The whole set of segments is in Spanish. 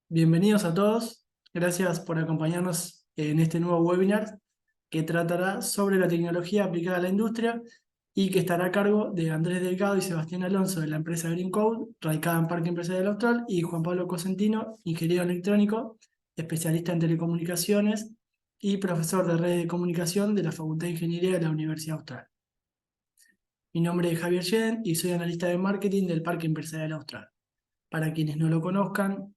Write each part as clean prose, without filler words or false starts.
Bienvenidos a todos. Gracias por acompañarnos en este nuevo webinar que tratará sobre la tecnología aplicada a la industria y que estará a cargo de Andrés Delgado y Sebastián Alonso de la empresa Green Code, radicada en Parque Empresarial Austral, y Juan Pablo Cosentino, ingeniero electrónico, especialista en telecomunicaciones y profesor de redes de comunicación de la Facultad de Ingeniería de la Universidad Austral. Mi nombre es Javier Yen y soy analista de marketing del Parque Empresarial Austral. Para quienes no lo conozcan,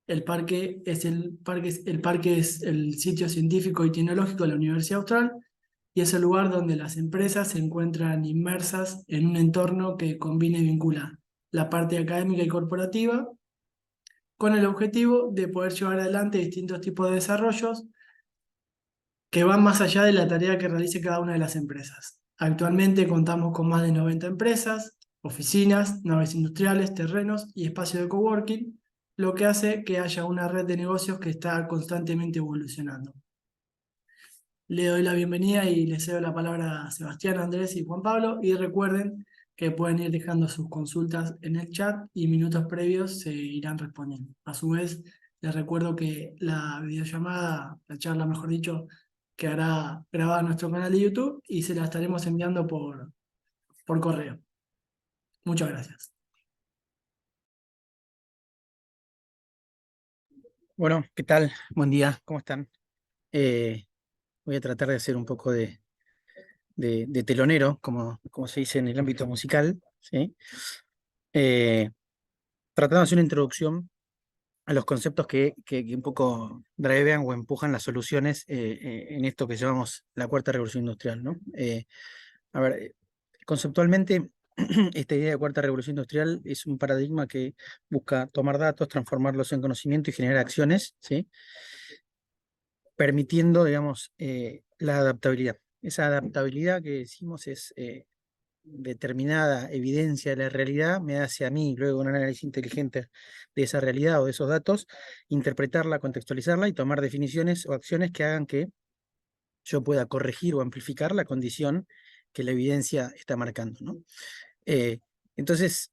el parque es el sitio científico y tecnológico de la Universidad Austral y es el lugar donde las empresas se encuentran inmersas en un entorno que combina y vincula la parte académica y corporativa con el objetivo de poder llevar adelante distintos tipos de desarrollos que van más allá de la tarea que realice cada una de las empresas. Actualmente contamos con más de 90 empresas, oficinas, naves industriales, terrenos y espacios de coworking, lo que hace que haya una red de negocios que está constantemente evolucionando. Le doy la bienvenida y le cedo la palabra a Sebastián, Andrés y Juan Pablo, y recuerden que pueden ir dejando sus consultas en el chat y minutos previos se irán respondiendo. A su vez, les recuerdo que la videollamada, la charla mejor dicho, quedará grabada en nuestro canal de YouTube y se la estaremos enviando por correo. Muchas gracias. Bueno, ¿qué tal? Buen día, ¿cómo están? Eh, Voy a tratar de hacer un poco de telonero, como se dice en el ámbito musical, ¿sí? Eh, Tratando de hacer una introducción a los conceptos que un poco drivean o empujan las soluciones en esto que llamamos la cuarta revolución industrial, ¿no? A ver, conceptualmente, esta idea de cuarta revolución industrial es un paradigma que busca tomar datos, transformarlos en conocimiento y generar acciones, ¿sí? Permitiendo, digamos, la adaptabilidad. Esa adaptabilidad que decimos es determinada evidencia de la realidad, me hace a mí, luego un análisis inteligente de esa realidad o de esos datos, interpretarla, contextualizarla y tomar definiciones o acciones que hagan que yo pueda corregir o amplificar la condición que la evidencia está marcando, ¿no? Eh, entonces,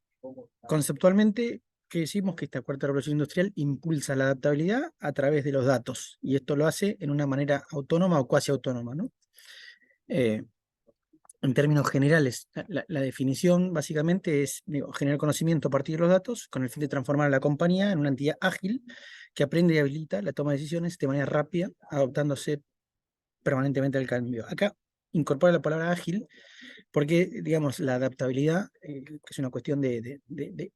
conceptualmente, que decimos que esta cuarta revolución industrial impulsa la adaptabilidad a través de los datos, y esto lo hace en una manera autónoma o cuasi autónoma, ¿no? Eh, en términos generales, la definición básicamente es digo, generar conocimiento a partir de los datos con el fin de transformar a la compañía en una entidad ágil que aprende y habilita la toma de decisiones de manera rápida, adaptándose permanentemente al cambio. Acá incorpora la palabra ágil porque, digamos, la adaptabilidad, que es una cuestión de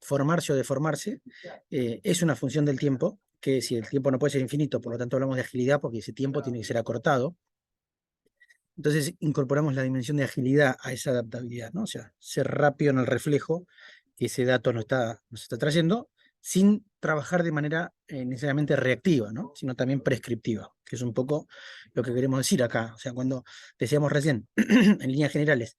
formarse o deformarse, es una función del tiempo, que si el tiempo no puede ser infinito, por lo tanto hablamos de agilidad porque ese tiempo tiene que ser acortado. Entonces incorporamos la dimensión de agilidad a esa adaptabilidad, ¿no? O sea, ser rápido en el reflejo que ese dato nos está trayendo, sin trabajar de manera necesariamente reactiva, ¿no? Sino también prescriptiva, que es un poco lo que queremos decir acá. O sea, cuando decíamos recién, en líneas generales,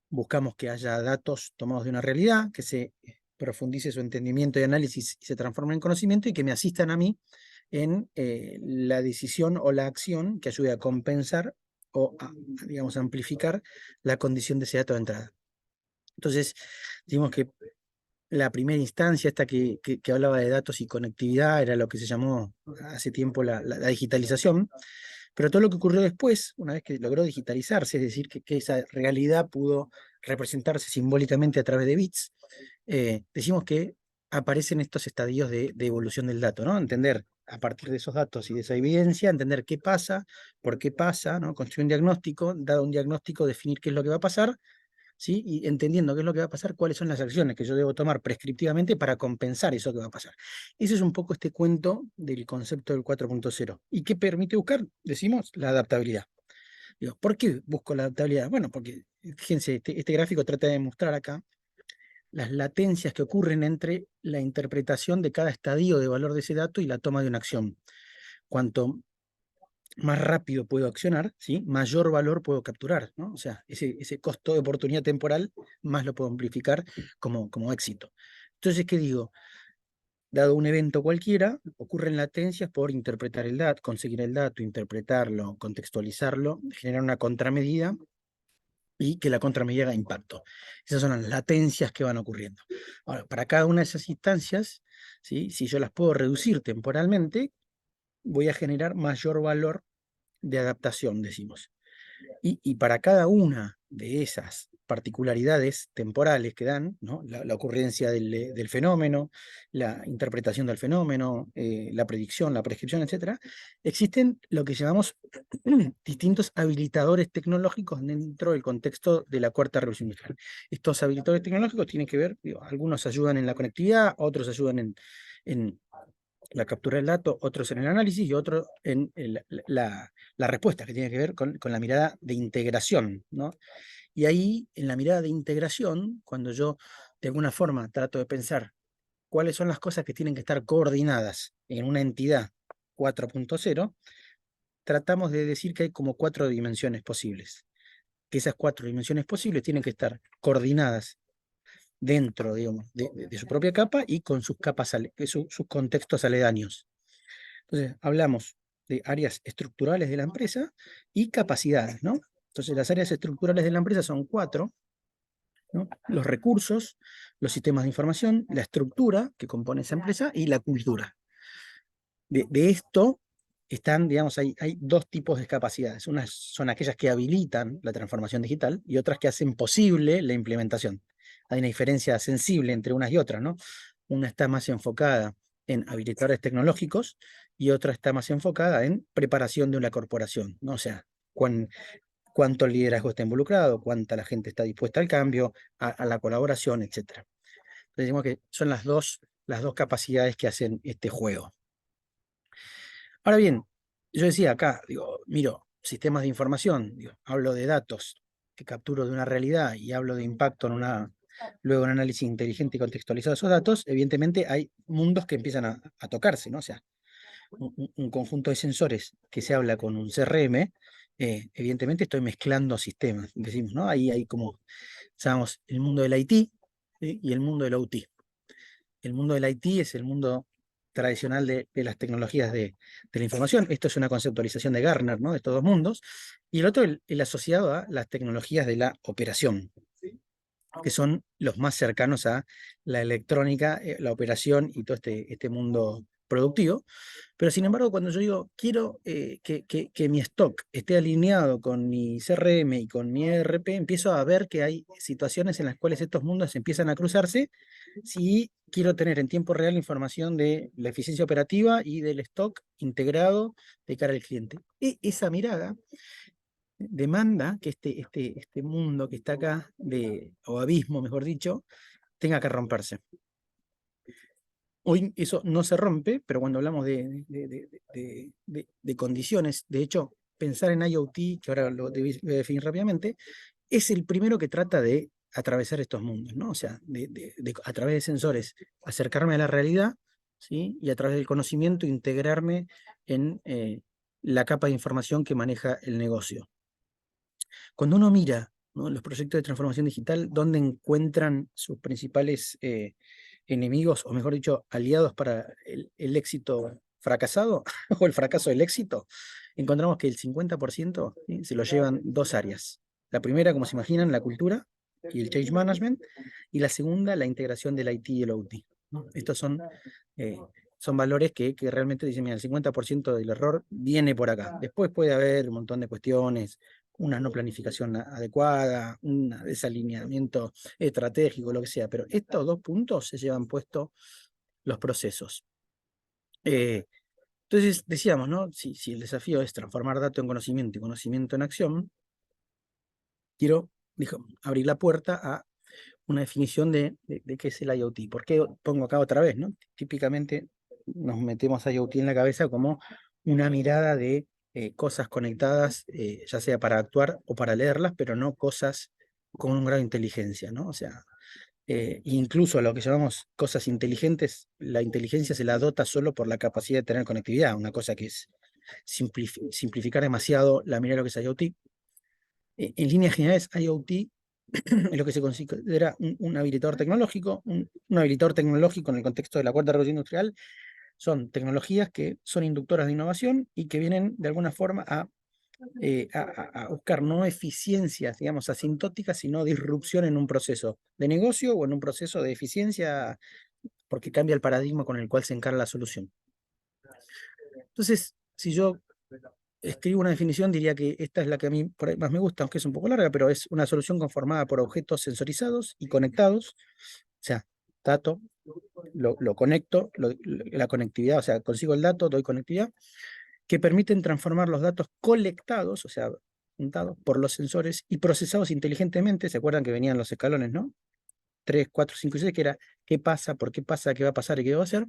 buscamos que haya datos tomados de una realidad, que se profundice su entendimiento y análisis y se transformen en conocimiento y que me asistan a mí en la decisión o la acción que ayude a compensar o a, digamos, amplificar la condición de ese dato de entrada. Entonces, digamos que la primera instancia, esta que hablaba de datos y conectividad, era lo que se llamó hace tiempo la digitalización, pero todo lo que ocurrió después, una vez que logró digitalizarse, es decir, que esa realidad pudo representarse simbólicamente a través de bits, decimos que aparecen estos estadios de evolución del dato, ¿no? Entender a partir de esos datos y de esa evidencia, entender qué pasa, por qué pasa, ¿no? Construir un diagnóstico, dado un diagnóstico, definir qué es lo que va a pasar, ¿sí? Y entendiendo qué es lo que va a pasar, cuáles son las acciones que yo debo tomar prescriptivamente para compensar eso que va a pasar. Ese es un poco este cuento del concepto del 4.0. ¿Y qué permite buscar? Decimos la adaptabilidad. Digo, ¿por qué busco la adaptabilidad? Bueno, porque, fíjense, este gráfico trata de mostrar acá las latencias que ocurren entre la interpretación de cada estadio de valor de ese dato y la toma de una acción. Cuanto más rápido puedo accionar, ¿sí? Mayor valor puedo capturar, ¿no? O sea, ese costo de oportunidad temporal más lo puedo amplificar como éxito. Entonces, ¿qué digo? Dado un evento cualquiera, ocurren latencias por interpretar el dato, conseguir el dato, interpretarlo, contextualizarlo, generar una contramedida y que la contramedida haga impacto. Esas son las latencias que van ocurriendo. Ahora, para cada una de esas instancias ¿sí? Si yo las puedo reducir temporalmente, voy a generar mayor valor de adaptación, decimos. Y para cada una de esas particularidades temporales que dan, ¿no? La ocurrencia del fenómeno, la interpretación del fenómeno, la predicción, la prescripción, etc., existen lo que llamamos distintos habilitadores tecnológicos dentro del contexto de la cuarta revolución industrial. Estos habilitadores tecnológicos tienen que ver, digo, algunos ayudan en la conectividad, otros ayudan en la captura del dato, otros en el análisis y otros en la respuesta, que tiene que ver con la mirada de integración, ¿no? Y ahí, en la mirada de integración, cuando yo de alguna forma trato de pensar cuáles son las cosas que tienen que estar coordinadas en una entidad 4.0, tratamos de decir que hay como 4 dimensiones posibles. Que esas 4 dimensiones posibles tienen que estar coordinadas dentro, digamos, de su propia capa y con sus capas, sus contextos aledaños. Entonces, hablamos de áreas estructurales de la empresa y capacidades, ¿no? Entonces, las áreas estructurales de la empresa son 4, ¿no? Los recursos, los sistemas de información, la estructura que compone esa empresa y la cultura. De esto están, digamos, hay 2 tipos de capacidades. Unas son aquellas que habilitan la transformación digital y otras que hacen posible la implementación. Hay una diferencia sensible entre unas y otras, ¿no? Una está más enfocada en habilitadores tecnológicos y otra está más enfocada en preparación de una corporación, ¿no? O sea, cuánto el liderazgo está involucrado, cuánta la gente está dispuesta al cambio, a la colaboración, etc. Entonces, decimos que son las dos capacidades que hacen este juego. Ahora bien, yo decía acá, digo, miro, sistemas de información, digo, hablo de datos que capturo de una realidad y hablo de impacto en luego un análisis inteligente y contextualizado de esos datos, evidentemente hay mundos que empiezan a tocarse, ¿no? O sea, un conjunto de sensores que se habla con un CRM, evidentemente estoy mezclando sistemas, decimos, ¿no? Ahí hay como, sabemos, el mundo del IT, ¿sí? Y el mundo del OT. El mundo del IT es el mundo tradicional de las tecnologías de la información. Esto es una conceptualización de Gartner, ¿no? De estos 2 mundos. Y el otro, el asociado a las tecnologías de la operación, que son los más cercanos a la electrónica, la operación y todo este mundo productivo. Pero sin embargo, cuando yo digo, quiero que mi stock esté alineado con mi CRM y con mi ERP, empiezo a ver que hay situaciones en las cuales estos mundos empiezan a cruzarse si quiero tener en tiempo real información de la eficiencia operativa y del stock integrado de cara al cliente. Esa mirada demanda que este mundo que está acá, o abismo, mejor dicho, tenga que romperse. Hoy eso no se rompe, pero cuando hablamos de condiciones, de hecho, pensar en IoT, que ahora lo voy a definir rápidamente, es el primero que trata de atravesar estos mundos, ¿no? O sea, a través de sensores acercarme a la realidad, ¿sí? Y a través del conocimiento integrarme en la capa de información que maneja el negocio. Cuando uno mira, ¿no?, los proyectos de transformación digital, ¿dónde encuentran sus principales enemigos, o mejor dicho, aliados para el éxito fracasado o el fracaso del éxito? Encontramos que el 50%, ¿sí?, se lo llevan 2 áreas. La primera, como se imaginan, la cultura y el change management, y la segunda, la integración del IT y el OT, ¿no? Estos son valores que realmente dicen, mira, el 50% del error viene por acá. Después puede haber un montón de cuestiones, una no planificación adecuada, un desalineamiento estratégico, lo que sea, pero estos 2 puntos se llevan puesto los procesos. Entonces decíamos, ¿no? Si el desafío es transformar dato en conocimiento y conocimiento en acción, quiero abrir la puerta a una definición de qué es el IoT. ¿Por qué pongo acá otra vez, ¿no? Típicamente nos metemos a IoT en la cabeza como una mirada de cosas conectadas, ya sea para actuar o para leerlas, pero no cosas con un grado de inteligencia, ¿no? O sea, incluso a lo que llamamos cosas inteligentes, la inteligencia se la dota solo por la capacidad de tener conectividad, una cosa que es simplificar demasiado la mirada de lo que es IoT. En líneas generales, IoT es lo que se considera un habilitador tecnológico. Un habilitador tecnológico en el contexto de la cuarta revolución industrial son tecnologías que son inductoras de innovación y que vienen de alguna forma a buscar no eficiencias, digamos, asintóticas, sino disrupción en un proceso de negocio o en un proceso de eficiencia porque cambia el paradigma con el cual se encara la solución. Entonces, si yo escribo una definición, diría que esta es la que a mí por ahí más me gusta, aunque es un poco larga, pero es una solución conformada por objetos sensorizados y conectados, o sea, dato, lo conecto, la conectividad, o sea, consigo el dato, doy conectividad, que permiten transformar los datos colectados, o sea, juntados por los sensores y procesados inteligentemente. ¿Se acuerdan que venían los escalones, no? 3, 4, 5 y 6, que era qué pasa, por qué pasa, qué va a pasar y qué debo hacer.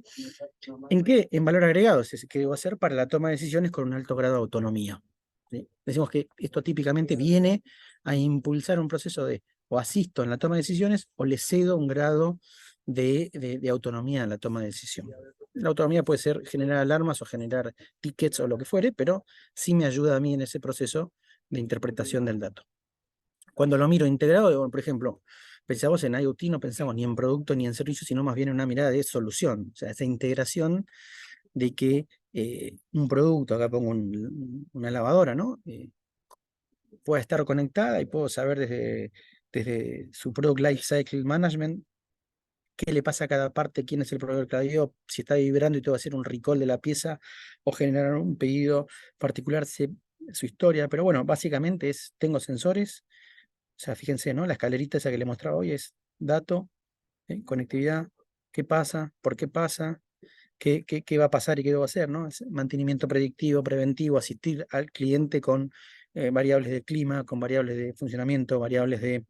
¿En qué? En valor agregado, es qué debo hacer para la toma de decisiones con un alto grado de autonomía. ¿Sí? Decimos que esto típicamente viene a impulsar un proceso de o asisto en la toma de decisiones o le cedo un grado de autonomía en la toma de decisión. La autonomía puede ser generar alarmas o generar tickets o lo que fuere, pero sí me ayuda a mí en ese proceso de interpretación del dato. Cuando lo miro integrado, por ejemplo, pensamos en IoT, no pensamos ni en producto ni en servicio, sino más bien en una mirada de solución, o sea, esa integración de que un producto, acá pongo una lavadora, ¿no? Pueda estar conectada y puedo saber desde su Product Lifecycle Management qué le pasa a cada parte, quién es el proveedor que la dio, si está vibrando y tengo que hacer un recall de la pieza o generar un pedido particular, su historia. Pero bueno, básicamente tengo sensores, o sea, fíjense, ¿no? La escalerita esa que le mostraba hoy es dato, conectividad, qué pasa, por qué pasa, qué va a pasar y qué debo hacer, ¿no? Es mantenimiento predictivo, preventivo, asistir al cliente con variables de clima, con variables de funcionamiento, variables de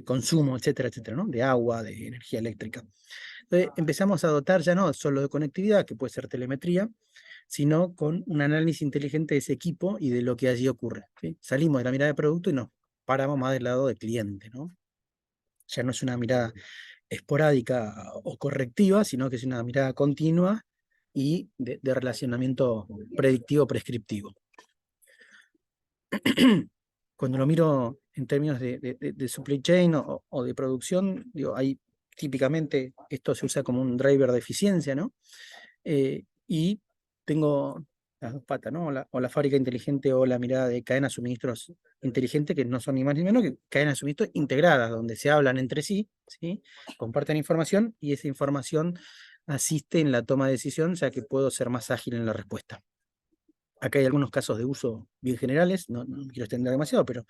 consumo, etcétera, etcétera, ¿no? De agua, de energía eléctrica. Entonces empezamos a dotar ya no solo de conectividad, que puede ser telemetría, sino con un análisis inteligente de ese equipo y de lo que allí ocurre. ¿Sí? Salimos de la mirada de producto y nos paramos más del lado del cliente, ¿no? Ya no es una mirada esporádica o correctiva, sino que es una mirada continua y de relacionamiento predictivo prescriptivo. Cuando lo miro en términos de supply chain o de producción, digo, hay típicamente esto se usa como un driver de eficiencia, ¿no? Y tengo las dos patas, ¿no? O la fábrica inteligente o la mirada de cadena de suministros inteligente, que no son ni más ni menos que cadenas de suministros integradas, donde se hablan entre sí, ¿sí? Comparten información y esa información asiste en la toma de decisión, ya que puedo ser más ágil en la respuesta. Acá hay algunos casos de uso bien generales, no quiero extender demasiado, pero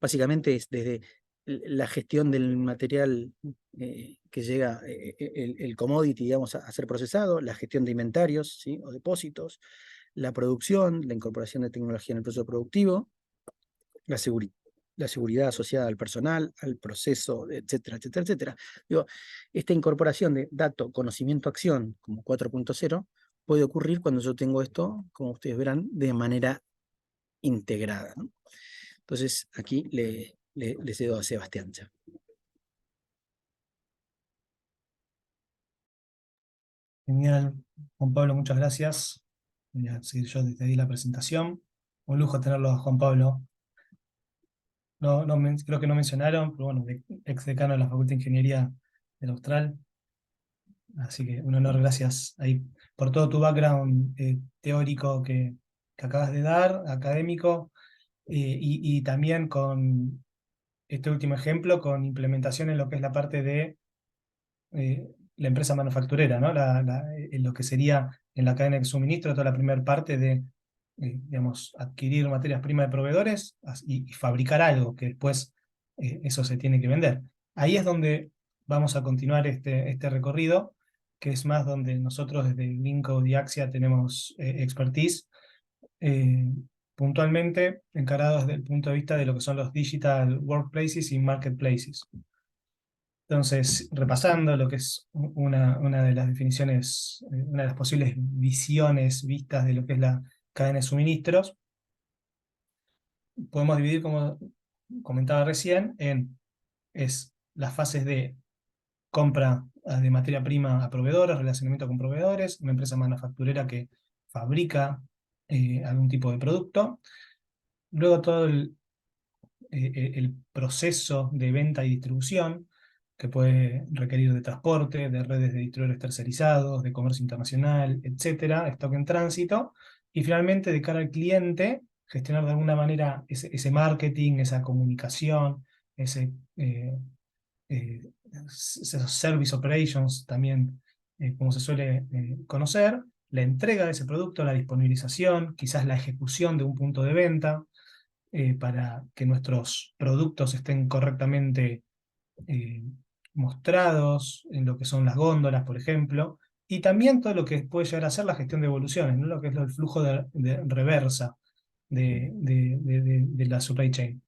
básicamente es desde la gestión del material que llega, el commodity, digamos, a ser procesado, la gestión de inventarios, ¿sí? O depósitos, la producción, la incorporación de tecnología en el proceso productivo, la seguridad asociada al personal, al proceso, etcétera, etcétera, etcétera. Digo, esta incorporación de dato, conocimiento, acción, como 4.0, puede ocurrir cuando yo tengo esto, como ustedes verán, de manera integrada, ¿no? Entonces, aquí le cedo a Sebastián ya. Genial, Juan Pablo, muchas gracias. Voy a seguir yo desde ahí la presentación. Un lujo tenerlo a Juan Pablo. Creo que no mencionaron, pero bueno, ex decano de la Facultad de Ingeniería del Austral. Así que un honor, gracias ahí por todo tu background teórico que acabas de dar, académico, y también con este último ejemplo, con implementación en lo que es la parte de la empresa manufacturera, ¿no? En lo que sería en la cadena de suministro, toda la primera parte de, digamos, adquirir materias primas de proveedores y fabricar algo que después eso se tiene que vender. Ahí es donde vamos a continuar este recorrido, que es más donde nosotros desde Linko y Axia tenemos expertise, eh, puntualmente encarados desde el punto de vista de lo que son los digital workplaces y marketplaces. Entonces, repasando lo que es una de las definiciones, una de las posibles visiones vistas de lo que es la cadena de suministros, podemos dividir, como comentaba recién, en las fases de compra de materia prima a proveedores, relacionamiento con proveedores, una empresa manufacturera que fabrica algún tipo de producto, luego todo el proceso de venta y distribución, que puede requerir de transporte, de redes de distribuidores tercerizados, de comercio internacional, etcétera, stock en tránsito, y finalmente de cara al cliente, gestionar de alguna manera ese marketing, esa comunicación, esos service operations también como se suele conocer, la entrega de ese producto, la disponibilización, quizás la ejecución de un punto de venta, para que nuestros productos estén correctamente eh, mostrados en lo que son las góndolas, por ejemplo, y también todo lo que puede llegar a ser la gestión de evoluciones, ¿no? Lo que es el flujo de reversa de la supply chain.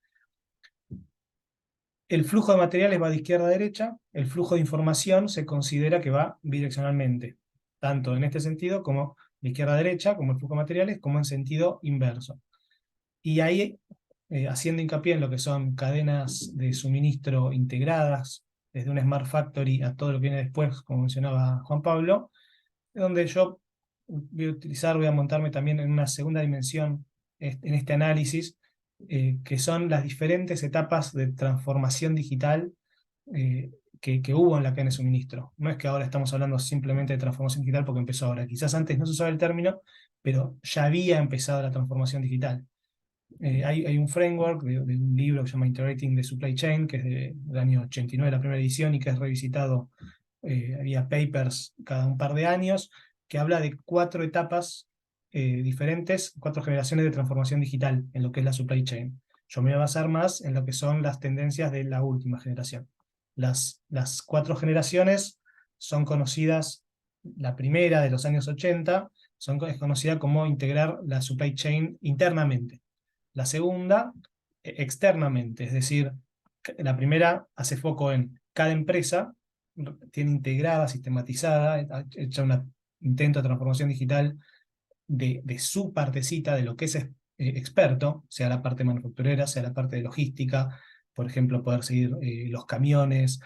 El flujo de materiales va de izquierda a derecha, el flujo de información se considera que va bidireccionalmente, tanto en este sentido como de izquierda a derecha, como el flujo de materiales, como en sentido inverso. Y ahí, haciendo hincapié en lo que son cadenas de suministro integradas, desde una Smart Factory a todo lo que viene después, como mencionaba Juan Pablo, donde yo voy a montarme también en una segunda dimensión en este análisis, que son las diferentes etapas de transformación digital que hubo en la cadena de suministro. No es que ahora estamos hablando simplemente de transformación digital porque empezó ahora. Quizás antes no se usaba el término, pero ya había empezado la transformación digital. Hay un framework de un libro que se llama Integrating the Supply Chain, que es del año 89, la primera edición, y que es revisitado, había papers cada un par de años, que habla de 4 etapas diferentes, 4 generaciones de transformación digital en lo que es la supply chain. Yo me voy a basar más en lo que son las tendencias de la última generación. Las 4 generaciones son conocidas, la primera de los años 80 es conocida como integrar la supply chain internamente. La segunda, externamente, es decir, la primera hace foco en cada empresa, tiene integrada, sistematizada, ha hecho un intento de transformación digital de su partecita, de lo que es experto, sea la parte manufacturera, sea la parte de logística, por ejemplo, poder seguir los camiones,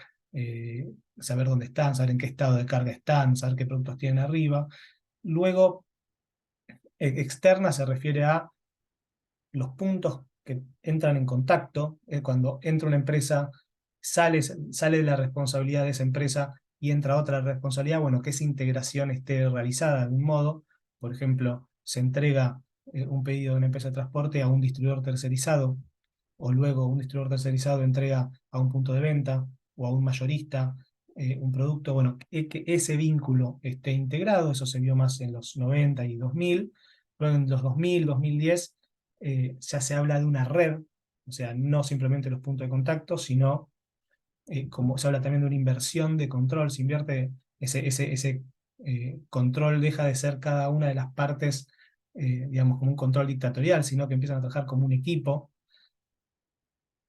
saber dónde están, saber en qué estado de carga están, saber qué productos tienen arriba. Luego, externa se refiere a los puntos que entran en contacto, cuando entra una empresa, sale de la responsabilidad de esa empresa y entra otra responsabilidad, bueno, que esa integración esté realizada de algún modo. Por ejemplo, se entrega un pedido de una empresa de transporte a un distribuidor tercerizado, o luego un distribuidor tercerizado entrega a un punto de venta o a un mayorista un producto, bueno, que ese vínculo esté integrado. Eso se vio más en los 90 y 2000, luego en los 2000, 2010 ya se habla de una red, o sea, no simplemente los puntos de contacto, sino como se habla también de una inversión de control, se invierte ese control, deja de ser cada una de las partes, digamos, como un control dictatorial, sino que empiezan a trabajar como un equipo.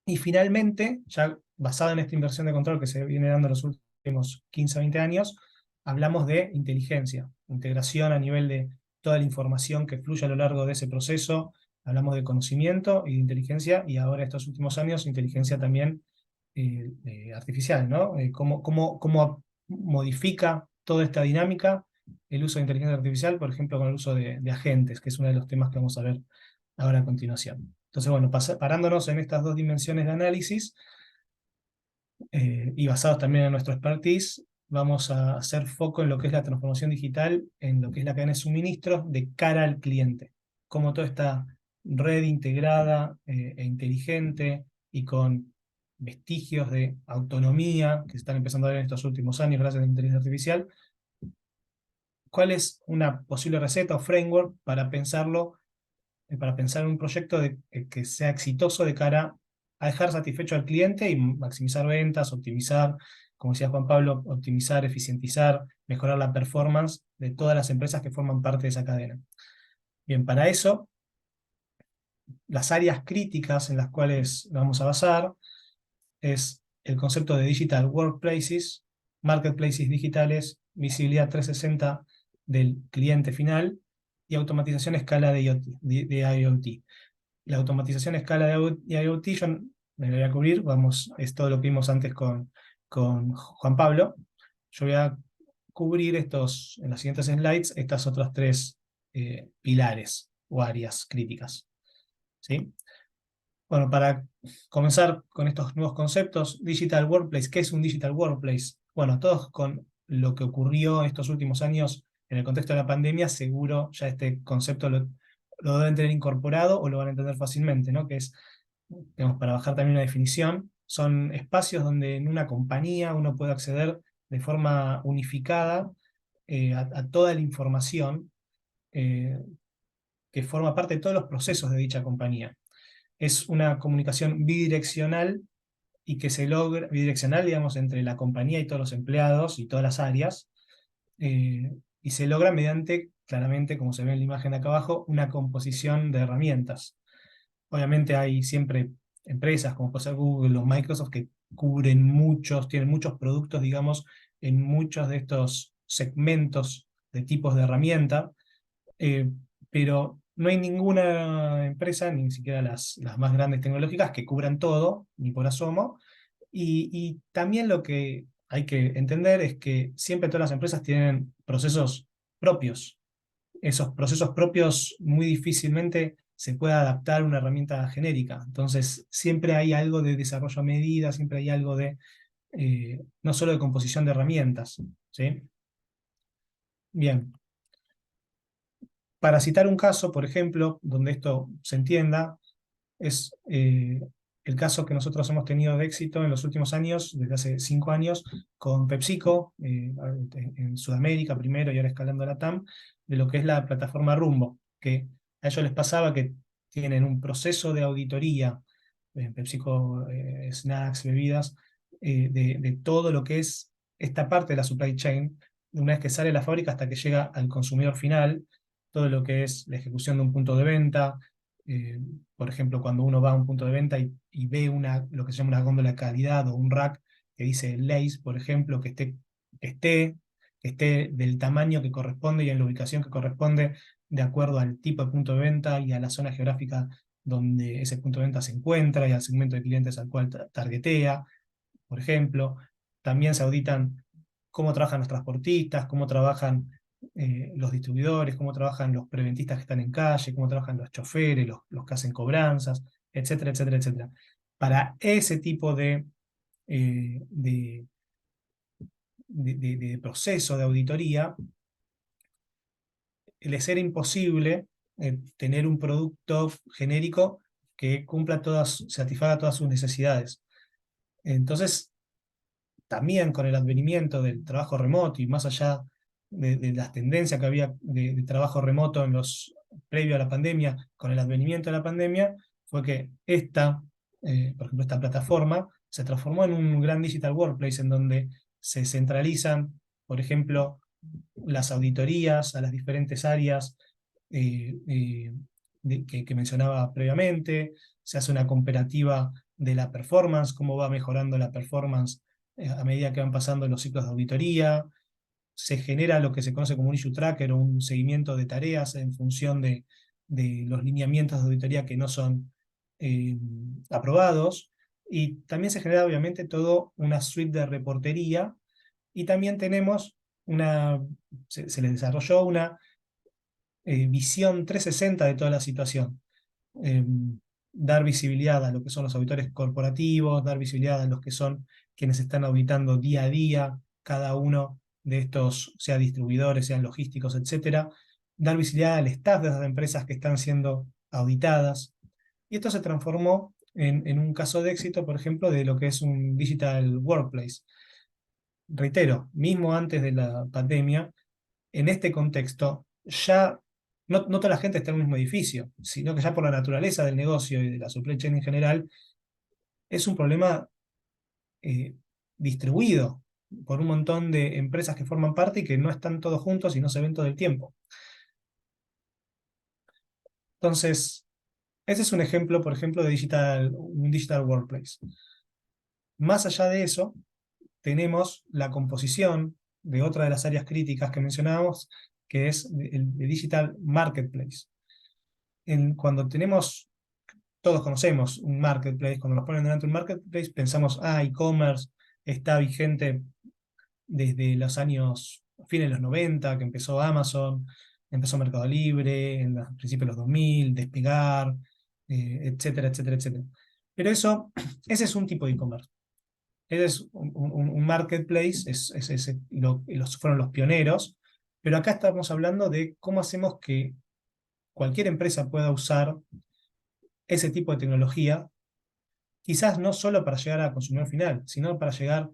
Y finalmente, ya basado en esta inversión de control que se viene dando en los últimos 15 o 20 años, hablamos de inteligencia, integración a nivel de toda la información que fluye a lo largo de ese proceso. Hablamos de conocimiento y de inteligencia, y ahora estos últimos años, inteligencia también artificial, ¿no? Cómo modifica toda esta dinámica el uso de inteligencia artificial, por ejemplo, con el uso de agentes, que es uno de los temas que vamos a ver ahora a continuación. Entonces, bueno, parándonos en estas 2 dimensiones de análisis, y basados también en nuestro expertise, vamos a hacer foco en lo que es la transformación digital, en lo que es la cadena de suministros de cara al cliente. Cómo toda esta red integrada e inteligente y con vestigios de autonomía que se están empezando a ver en estos últimos años gracias a la inteligencia artificial, ¿cuál es una posible receta o framework para pensarlo, para pensar en un proyecto que sea exitoso de cara a dejar satisfecho al cliente y maximizar ventas, optimizar, como decía Juan Pablo, optimizar, eficientizar, mejorar la performance de todas las empresas que forman parte de esa cadena? Bien, para eso, las áreas críticas en las cuales vamos a basar es el concepto de Digital Workplaces, Marketplaces digitales, visibilidad 360 del cliente final y automatización a escala de IoT. La automatización a escala de IoT yo me la voy a cubrir, es todo lo que vimos antes con Juan Pablo. Yo voy a cubrir en los siguientes slides, estas otras 3 pilares o áreas críticas. ¿Sí? Bueno, para comenzar con estos nuevos conceptos, Digital Workplace, ¿qué es un Digital Workplace? Bueno, todos con lo que ocurrió en estos últimos años en el contexto de la pandemia, seguro ya este concepto lo deben tener incorporado o lo van a entender fácilmente, ¿no? Que es, digamos, para bajar también una definición, son espacios donde en una compañía uno puede acceder de forma unificada a toda la información que forma parte de todos los procesos de dicha compañía. Es una comunicación bidireccional y que se logra, bidireccional, digamos, entre la compañía y todos los empleados y todas las áreas, y se logra mediante, claramente, como se ve en la imagen de acá abajo, una composición de herramientas. Obviamente hay siempre empresas como puede ser Google o Microsoft que cubren tienen muchos productos, digamos, en muchos de estos segmentos de tipos de herramienta, pero no hay ninguna empresa, ni siquiera las más grandes tecnológicas, que cubran todo, ni por asomo. Y también lo que hay que entender es que siempre todas las empresas tienen procesos propios. Esos procesos propios muy difícilmente se puede adaptar a una herramienta genérica. Entonces, siempre hay algo de desarrollo a medida, siempre hay algo de, no solo de composición de herramientas, ¿sí? Bien. Para citar un caso, por ejemplo, donde esto se entienda, es el caso que nosotros hemos tenido de éxito en los últimos años, desde hace 5 años, con PepsiCo, en Sudamérica primero y ahora escalando la TAM, de lo que es la plataforma Rumbo, que a ellos les pasaba que tienen un proceso de auditoría, PepsiCo, snacks, bebidas, de todo lo que es esta parte de la supply chain, una vez que sale de la fábrica hasta que llega al consumidor final, todo lo que es la ejecución de un punto de venta. Por ejemplo, cuando uno va a un punto de venta y ve lo que se llama una góndola de calidad o un rack que dice Lay's, por ejemplo, que esté del tamaño que corresponde y en la ubicación que corresponde de acuerdo al tipo de punto de venta y a la zona geográfica donde ese punto de venta se encuentra y al segmento de clientes al cual targetea, por ejemplo. También se auditan cómo trabajan los transportistas, cómo trabajan los distribuidores, cómo trabajan los preventistas que están en calle, cómo trabajan los choferes, los que hacen cobranzas, etcétera, etcétera, etcétera. Para ese tipo eh, de, de proceso de auditoría, les era imposible tener un producto genérico que satisfaga todas sus necesidades. Entonces, también con el advenimiento del trabajo remoto y más allá de las tendencias que había de trabajo remoto previo a la pandemia, con el advenimiento de la pandemia, fue que por ejemplo, esta plataforma se transformó en un gran digital workplace en donde se centralizan, por ejemplo, las auditorías a las diferentes áreas que mencionaba previamente, se hace una comparativa de la performance, cómo va mejorando la performance a medida que van pasando los ciclos de auditoría, se genera lo que se conoce como un issue tracker o un seguimiento de tareas en función de los lineamientos de auditoría que no son aprobados, y también se genera obviamente todo una suite de reportería, y también tenemos se le desarrolló una visión 360 de toda la situación. Dar visibilidad a lo que son los auditores corporativos, dar visibilidad a los que son quienes están auditando día a día, cada uno de estos, sea distribuidores, sean logísticos, etcétera, dar visibilidad al staff de esas empresas que están siendo auditadas. Y esto se transformó en un caso de éxito, por ejemplo, de lo que es un digital workplace. Reitero, mismo antes de la pandemia, en este contexto, ya no toda la gente está en un mismo edificio, sino que ya por la naturaleza del negocio y de la supply chain en general, es un problema distribuido por un montón de empresas que forman parte y que no están todos juntos y no se ven todo el tiempo. Entonces, ese es un ejemplo, por ejemplo, de un digital workplace. Más allá de eso, tenemos la composición de otra de las áreas críticas que mencionábamos, que es el digital marketplace. Cuando todos conocemos un marketplace, cuando nos ponen delante un marketplace, pensamos, e-commerce está vigente desde los años, fines de los 90, que empezó Amazon, empezó Mercado Libre, en los principios de los 2000, Despegar, etcétera, etcétera, etcétera. Pero ese es un tipo de e-commerce. Ese es un marketplace, fueron los pioneros, pero acá estamos hablando de cómo hacemos que cualquier empresa pueda usar ese tipo de tecnología, quizás no solo para llegar al consumidor final, sino para llegar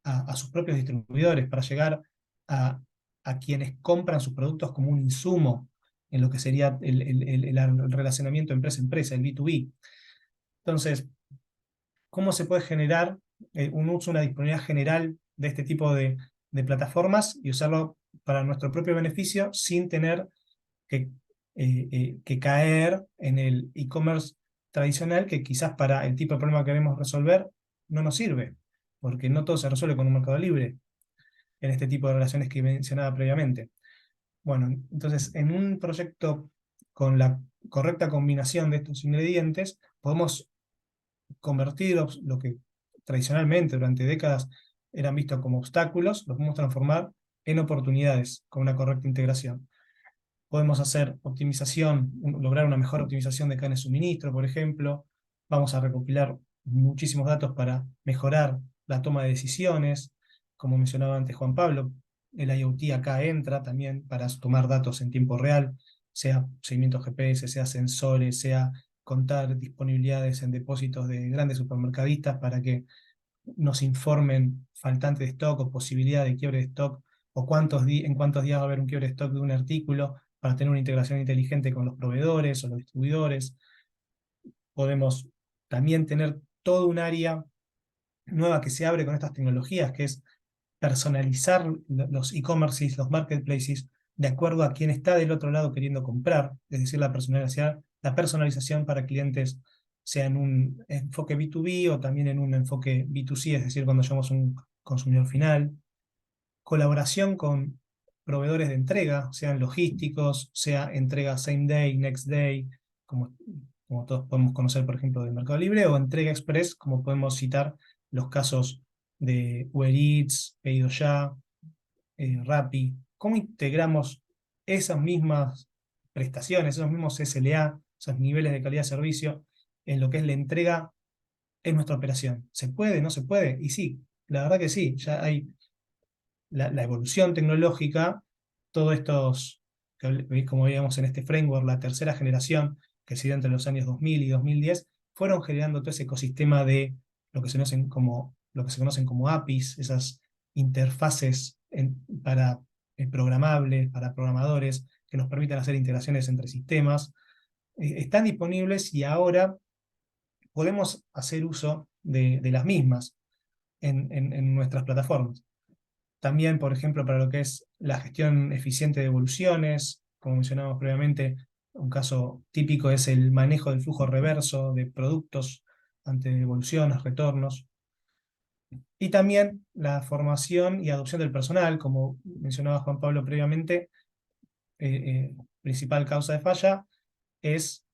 a sus propios distribuidores, para llegar a a quienes compran sus productos como un insumo en lo que sería el relacionamiento empresa-empresa, el B2B. Entonces, ¿cómo se puede generar un uso, una disponibilidad general de este tipo de plataformas y usarlo para nuestro propio beneficio sin tener que caer en el e-commerce tradicional, que quizás para el tipo de problema que queremos resolver no nos sirve, porque no todo se resuelve con un mercado libre en este tipo de relaciones que mencionaba previamente? Bueno, entonces en un proyecto con la correcta combinación de estos ingredientes, podemos convertir lo que tradicionalmente durante décadas eran vistos como obstáculos, los podemos transformar en oportunidades con una correcta integración. Podemos hacer optimización, lograr una mejor optimización de cadenas de suministro, por ejemplo. Vamos a recopilar muchísimos datos para mejorar la toma de decisiones. Como mencionaba antes Juan Pablo, el IoT acá entra también para tomar datos en tiempo real, sea seguimiento GPS, sea sensores, sea contar disponibilidades en depósitos de grandes supermercadistas para que nos informen faltante de stock o posibilidad de quiebre de stock, o en cuántos días va a haber un quiebre de stock de un artículo, para tener una integración inteligente con los proveedores o los distribuidores. Podemos también tener todo un área nueva que se abre con estas tecnologías, que es personalizar los e-commerces, los marketplaces, de acuerdo a quién está del otro lado queriendo comprar, es decir, la personalización para clientes, sea en un enfoque B2B o también en un enfoque B2C, es decir, cuando llamamos a un consumidor final. Colaboración con proveedores de entrega, sean logísticos, sea entrega same day, next day, como todos podemos conocer, por ejemplo, del Mercado Libre, o entrega express, como podemos citar los casos de Uber Eats, Pedido Ya, Rappi. ¿Cómo integramos esas mismas prestaciones, esos mismos SLA, esos niveles de calidad de servicio en lo que es la entrega en nuestra operación? ¿Se puede? ¿No se puede? Y sí, la verdad que sí, ya hay la evolución tecnológica, todos estos, como veíamos en este framework, la tercera generación, que se dio entre los años 2000 y 2010, fueron generando todo ese ecosistema de lo que se conocen como APIs, esas interfaces programables, para programadores, que nos permiten hacer integraciones entre sistemas. Están disponibles y ahora podemos hacer uso de las mismas en nuestras plataformas. También, por ejemplo, para lo que es la gestión eficiente de evoluciones, como mencionamos previamente, un caso típico es el manejo del flujo reverso de productos ante evoluciones, retornos. Y también la formación y adopción del personal, como mencionaba Juan Pablo previamente, principal causa de falla es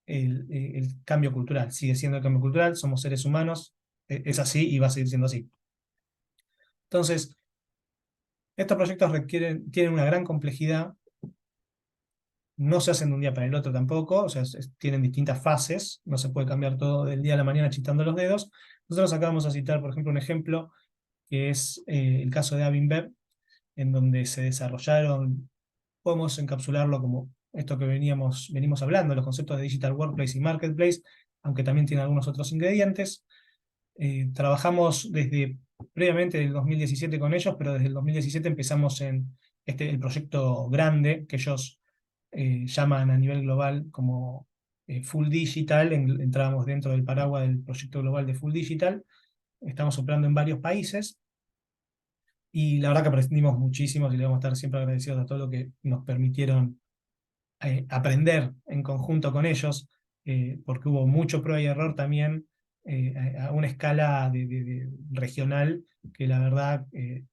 el cambio cultural. Sigue siendo el cambio cultural, somos seres humanos, es así y va a seguir siendo así. Entonces, estos proyectos tienen una gran complejidad, no se hacen de un día para el otro tampoco, o sea, tienen distintas fases, no se puede cambiar todo del día a la mañana chitando los dedos. Nosotros acá vamos a citar, por ejemplo, un ejemplo que es el caso de Avinbev, en donde se desarrollaron, podemos encapsularlo como esto que venimos hablando, los conceptos de Digital Workplace y Marketplace, aunque también tiene algunos otros ingredientes. Trabajamos previamente del 2017 con ellos, pero desde el 2017 empezamos en el proyecto grande que ellos llaman a nivel global como Full Digital. Entrábamos dentro del paraguas del proyecto global de Full Digital. Estamos operando en varios países y la verdad que aprendimos muchísimo y le vamos a estar siempre agradecidos a todo lo que nos permitieron aprender en conjunto con ellos, porque hubo mucho prueba y error también a una escala regional, que la verdad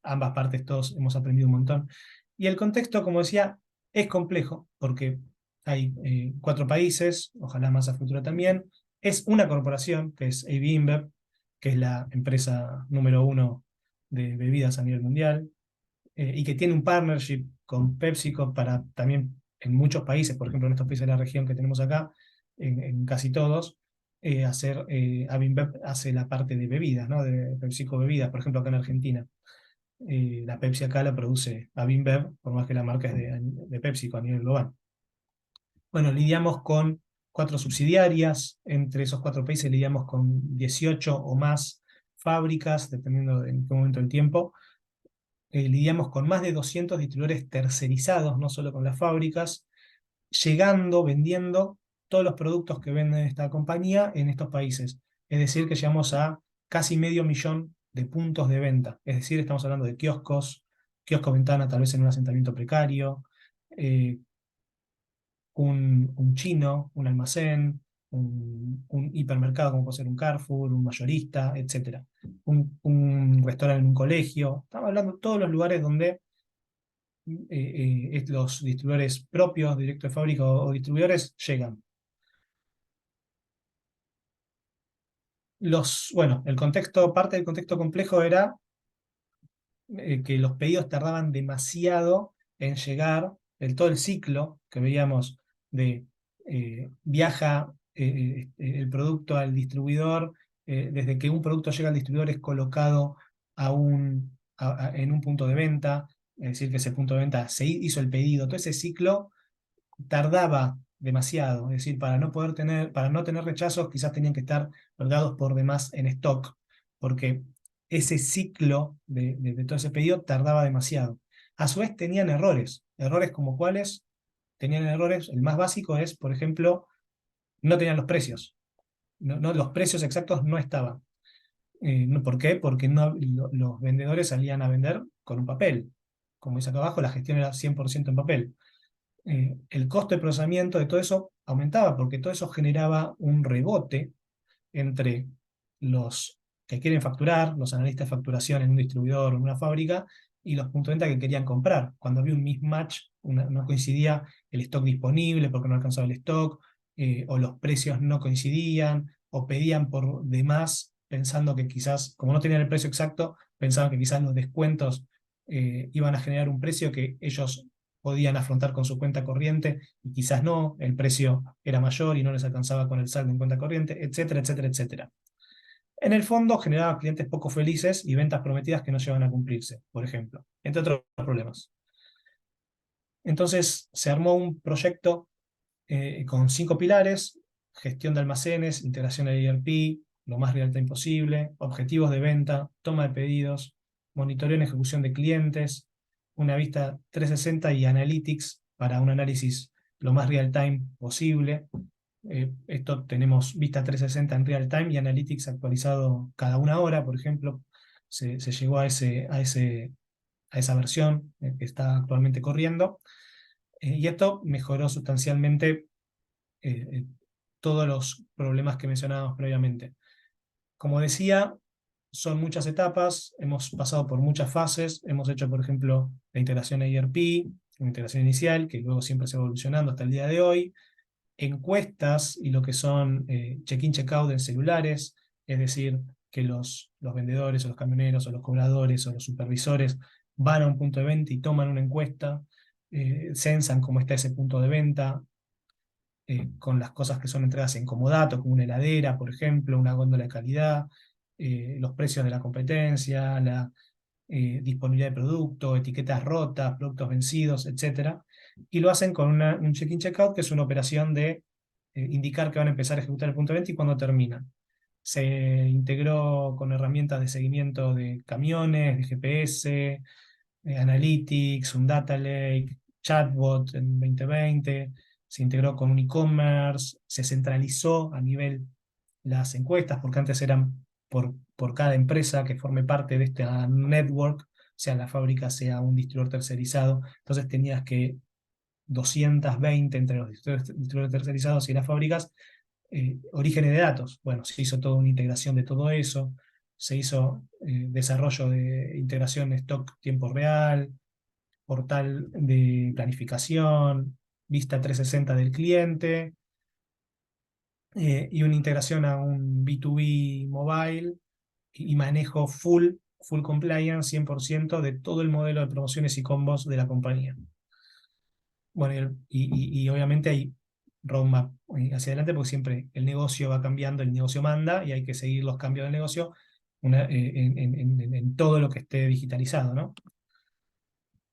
ambas partes todos hemos aprendido un montón. Y el contexto, como decía, es complejo, porque hay 4 países, ojalá más a futuro también. Es una corporación, que es AB InBev, que es la empresa número 1 de bebidas a nivel mundial, y que tiene un partnership con PepsiCo para también en muchos países, por ejemplo en estos países de la región que tenemos acá, en casi todos, Avinbev hace la parte de bebidas, ¿no? De PepsiCo bebidas, por ejemplo acá en Argentina. La Pepsi acá la produce Avinbev, por más que la marca es de PepsiCo a nivel global. Bueno, lidiamos con 4 subsidiarias, entre esos 4 países lidiamos con 18 o más fábricas, dependiendo en qué momento del tiempo, lidiamos con más de 200 distribuidores tercerizados, no solo con las fábricas, llegando, vendiendo todos los productos que vende esta compañía en estos países. Es decir, que llegamos a casi 500.000 de puntos de venta. Es decir, estamos hablando de kioscos, kiosco ventana tal vez en un asentamiento precario, eh, un chino, un almacén, un hipermercado como puede ser un Carrefour, un mayorista, etc. Un restaurante en un colegio. Estamos hablando de todos los lugares donde los distribuidores propios, directo de fábrica o distribuidores llegan. Bueno, parte del contexto complejo era que los pedidos tardaban demasiado en llegar, todo el ciclo que veíamos de viaja el producto al distribuidor, desde que un producto llega al distribuidor es colocado en un punto de venta, es decir, que ese punto de venta se hizo el pedido, todo ese ciclo tardaba demasiado, es decir, para no tener rechazos, quizás tenían que estar colgados por demás en stock, porque ese ciclo de todo ese pedido tardaba demasiado. A su vez tenían errores como cuáles tenían errores, el más básico es, por ejemplo, no tenían los precios, los precios exactos no estaban. ¿Por qué? Porque los vendedores salían a vender con un papel. Como dice acá abajo, la gestión era 100% en papel. El costo de procesamiento de todo eso aumentaba porque todo eso generaba un rebote entre los que quieren facturar, los analistas de facturación en un distribuidor o en una fábrica, y los puntos de venta que querían comprar. Cuando había un mismatch, no coincidía el stock disponible porque no alcanzaba el stock, o los precios no coincidían, o pedían por demás pensando que quizás, como no tenían el precio exacto, pensaban que quizás los descuentos iban a generar un precio que ellos podían afrontar con su cuenta corriente y quizás no, el precio era mayor y no les alcanzaba con el saldo en cuenta corriente, etcétera, etcétera, etcétera. En el fondo generaba clientes poco felices y ventas prometidas que no llegan a cumplirse, por ejemplo, entre otros problemas. Entonces se armó un proyecto con 5 pilares: gestión de almacenes, integración al ERP, lo más real time posible, objetivos de venta, toma de pedidos, monitoreo en ejecución de clientes, una vista 360 y analytics para un análisis lo más real time posible. Esto tenemos vista 360 en real time y analytics actualizado cada 1 hora, por ejemplo. Se llegó a esa versión que está actualmente corriendo. Y esto mejoró sustancialmente eh, todos los problemas que mencionábamos previamente. Como decía, son muchas etapas, hemos pasado por muchas fases, hemos hecho, por ejemplo, la integración a ERP, una integración inicial, que luego siempre se va evolucionando hasta el día de hoy, encuestas y lo que son check-in, check-out en celulares, es decir, que los vendedores o los camioneros o los cobradores o los supervisores van a un punto de venta y toman una encuesta, censan cómo está ese punto de venta, con las cosas que son entregadas en comodato, como una heladera, por ejemplo, una góndola de calidad, los precios de la competencia, la disponibilidad de producto, etiquetas rotas, productos vencidos, etc. Y lo hacen con un check-in, check-out, que es una operación de indicar que van a empezar a ejecutar el punto de venta y cuándo terminan. Se integró con herramientas de seguimiento de camiones, de GPS, Analytics, un Data Lake, Chatbot en 2020, se integró con un e-commerce, se centralizó a nivel las encuestas, porque antes eran por cada empresa que forme parte de esta network, sea la fábrica, sea un distribuidor tercerizado, entonces tenías que 220 entre los distribuidores tercerizados y las fábricas, orígenes de datos. Bueno, se hizo toda una integración de todo eso, se hizo desarrollo de integración stock tiempo real, portal de planificación, vista 360 del cliente, y una integración a un B2B mobile y manejo full compliance 100% de todo el modelo de promociones y combos de la compañía. Bueno, y obviamente hay roadmap hacia adelante porque siempre el negocio va cambiando, el negocio manda y hay que seguir los cambios del negocio en todo lo que esté digitalizado, ¿no?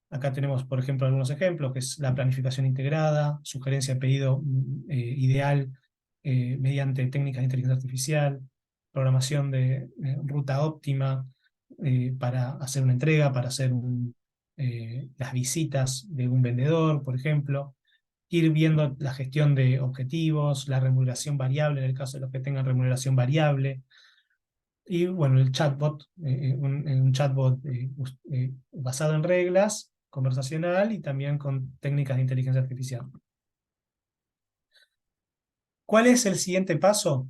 Acá tenemos, por ejemplo, algunos ejemplos, que es la planificación integrada, sugerencia de pedido ideal mediante técnicas de inteligencia artificial, programación de ruta óptima, para hacer una entrega, para hacer las visitas de un vendedor, por ejemplo, ir viendo la gestión de objetivos, la remuneración variable en el caso de los que tengan remuneración variable, y bueno, el chatbot, un chatbot basado en reglas, conversacional y también con técnicas de inteligencia artificial. ¿Cuál es el siguiente paso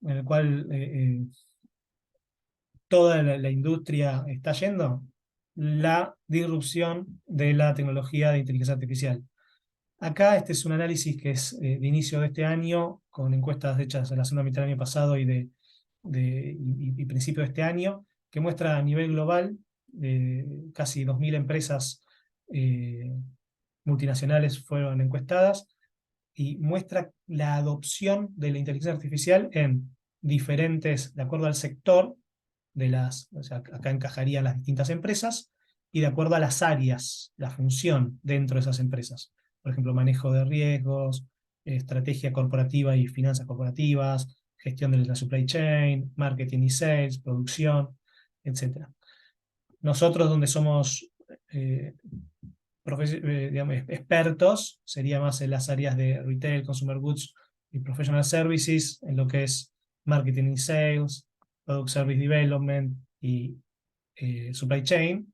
en el cual toda la industria está yendo? La disrupción de la tecnología de inteligencia artificial. Acá este es un análisis que es de inicio de este año, con encuestas hechas en la segunda mitad del año pasado y principio de este año, que muestra a nivel global casi 2.000 empresas multinacionales fueron encuestadas, y muestra la adopción de la inteligencia artificial en diferentes, de acuerdo al sector, o sea, acá encajarían las distintas empresas, y de acuerdo a las áreas, la función dentro de esas empresas. Por ejemplo, manejo de riesgos, estrategia corporativa y finanzas corporativas, gestión de la supply chain, marketing y sales, producción, etc. Nosotros, donde somos digamos, expertos, sería más en las áreas de retail, consumer goods y professional services, en lo que es marketing y sales, product service development y supply chain.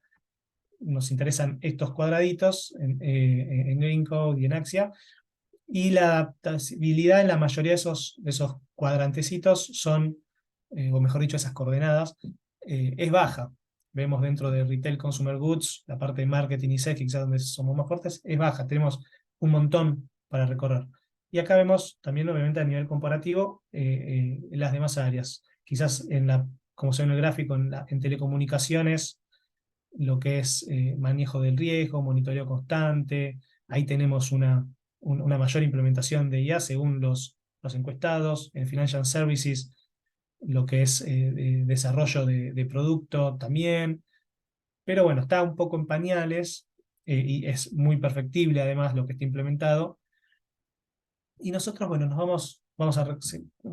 Nos interesan estos cuadraditos en GreenCode y en Axia, y la adaptabilidad en la mayoría de esos cuadrantecitos son, o mejor dicho, esas coordenadas, es baja. Vemos dentro de Retail Consumer Goods, la parte de marketing y sales, quizás donde somos más fuertes, es baja. Tenemos un montón para recorrer. Y acá vemos también, obviamente, a nivel comparativo, las demás áreas. Quizás, como se ve en el gráfico, en telecomunicaciones, lo que es manejo del riesgo, monitoreo constante, ahí tenemos una mayor implementación de IA según los encuestados. En Financial Services, lo que es desarrollo de producto también, pero bueno, está un poco en pañales, y es muy perfectible además lo que está implementado. Y nosotros, bueno, vamos a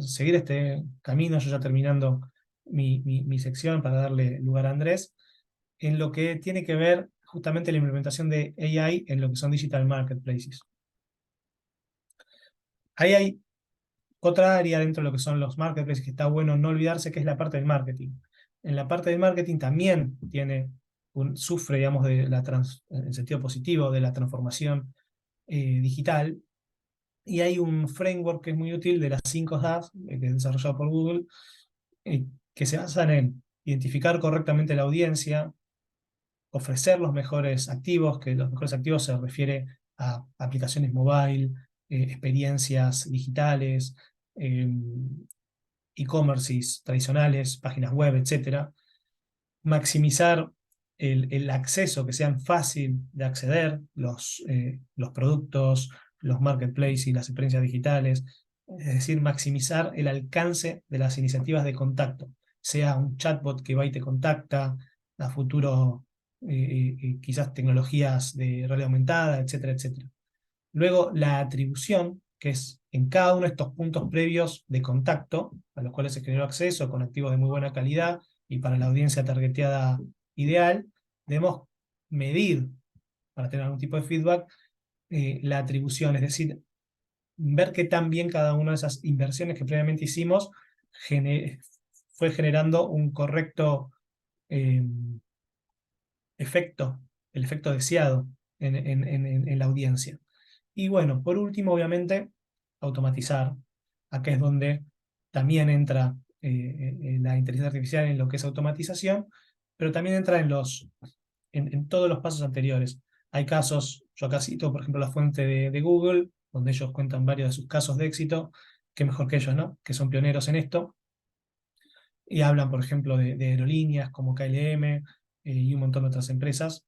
seguir este camino, yo ya terminando mi sección para darle lugar a Andrés, en lo que tiene que ver justamente la implementación de AI en lo que son digital marketplaces. Ahí hay otra área dentro de lo que son los marketplaces que está bueno no olvidarse, que es la parte del marketing. En la parte del marketing también sufre, digamos, en el sentido positivo de la transformación digital, y hay un framework que es muy útil de las 5 Ds, que es desarrollado por Google, que se basan en identificar correctamente la audiencia, ofrecer los mejores activos, que los mejores activos se refiere a aplicaciones mobile, experiencias digitales, e-commerces tradicionales, páginas web, etc. Maximizar el acceso, que sean fácil de acceder los productos, los marketplaces y las experiencias digitales. Es decir, maximizar el alcance de las iniciativas de contacto, sea un chatbot que va y te contacta, a futuro quizás tecnologías de realidad aumentada, etcétera, etcétera. Luego, la atribución, que es en cada uno de estos puntos previos de contacto, a los cuales se generó acceso con activos de muy buena calidad y para la audiencia targeteada ideal, debemos medir, para tener algún tipo de feedback, la atribución, es decir, ver qué tan bien cada una de esas inversiones que previamente hicimos fue generando un correcto eh, efecto, el efecto deseado en la audiencia. Y bueno, por último, obviamente, automatizar. Acá es donde también entra la inteligencia artificial en lo que es automatización, pero también entra en todos los pasos anteriores. Hay casos, yo acá cito, por ejemplo, la fuente de Google, donde ellos cuentan varios de sus casos de éxito, que mejor que ellos, ¿no? Que son pioneros en esto, y hablan, por ejemplo, de aerolíneas como KLM y un montón de otras empresas,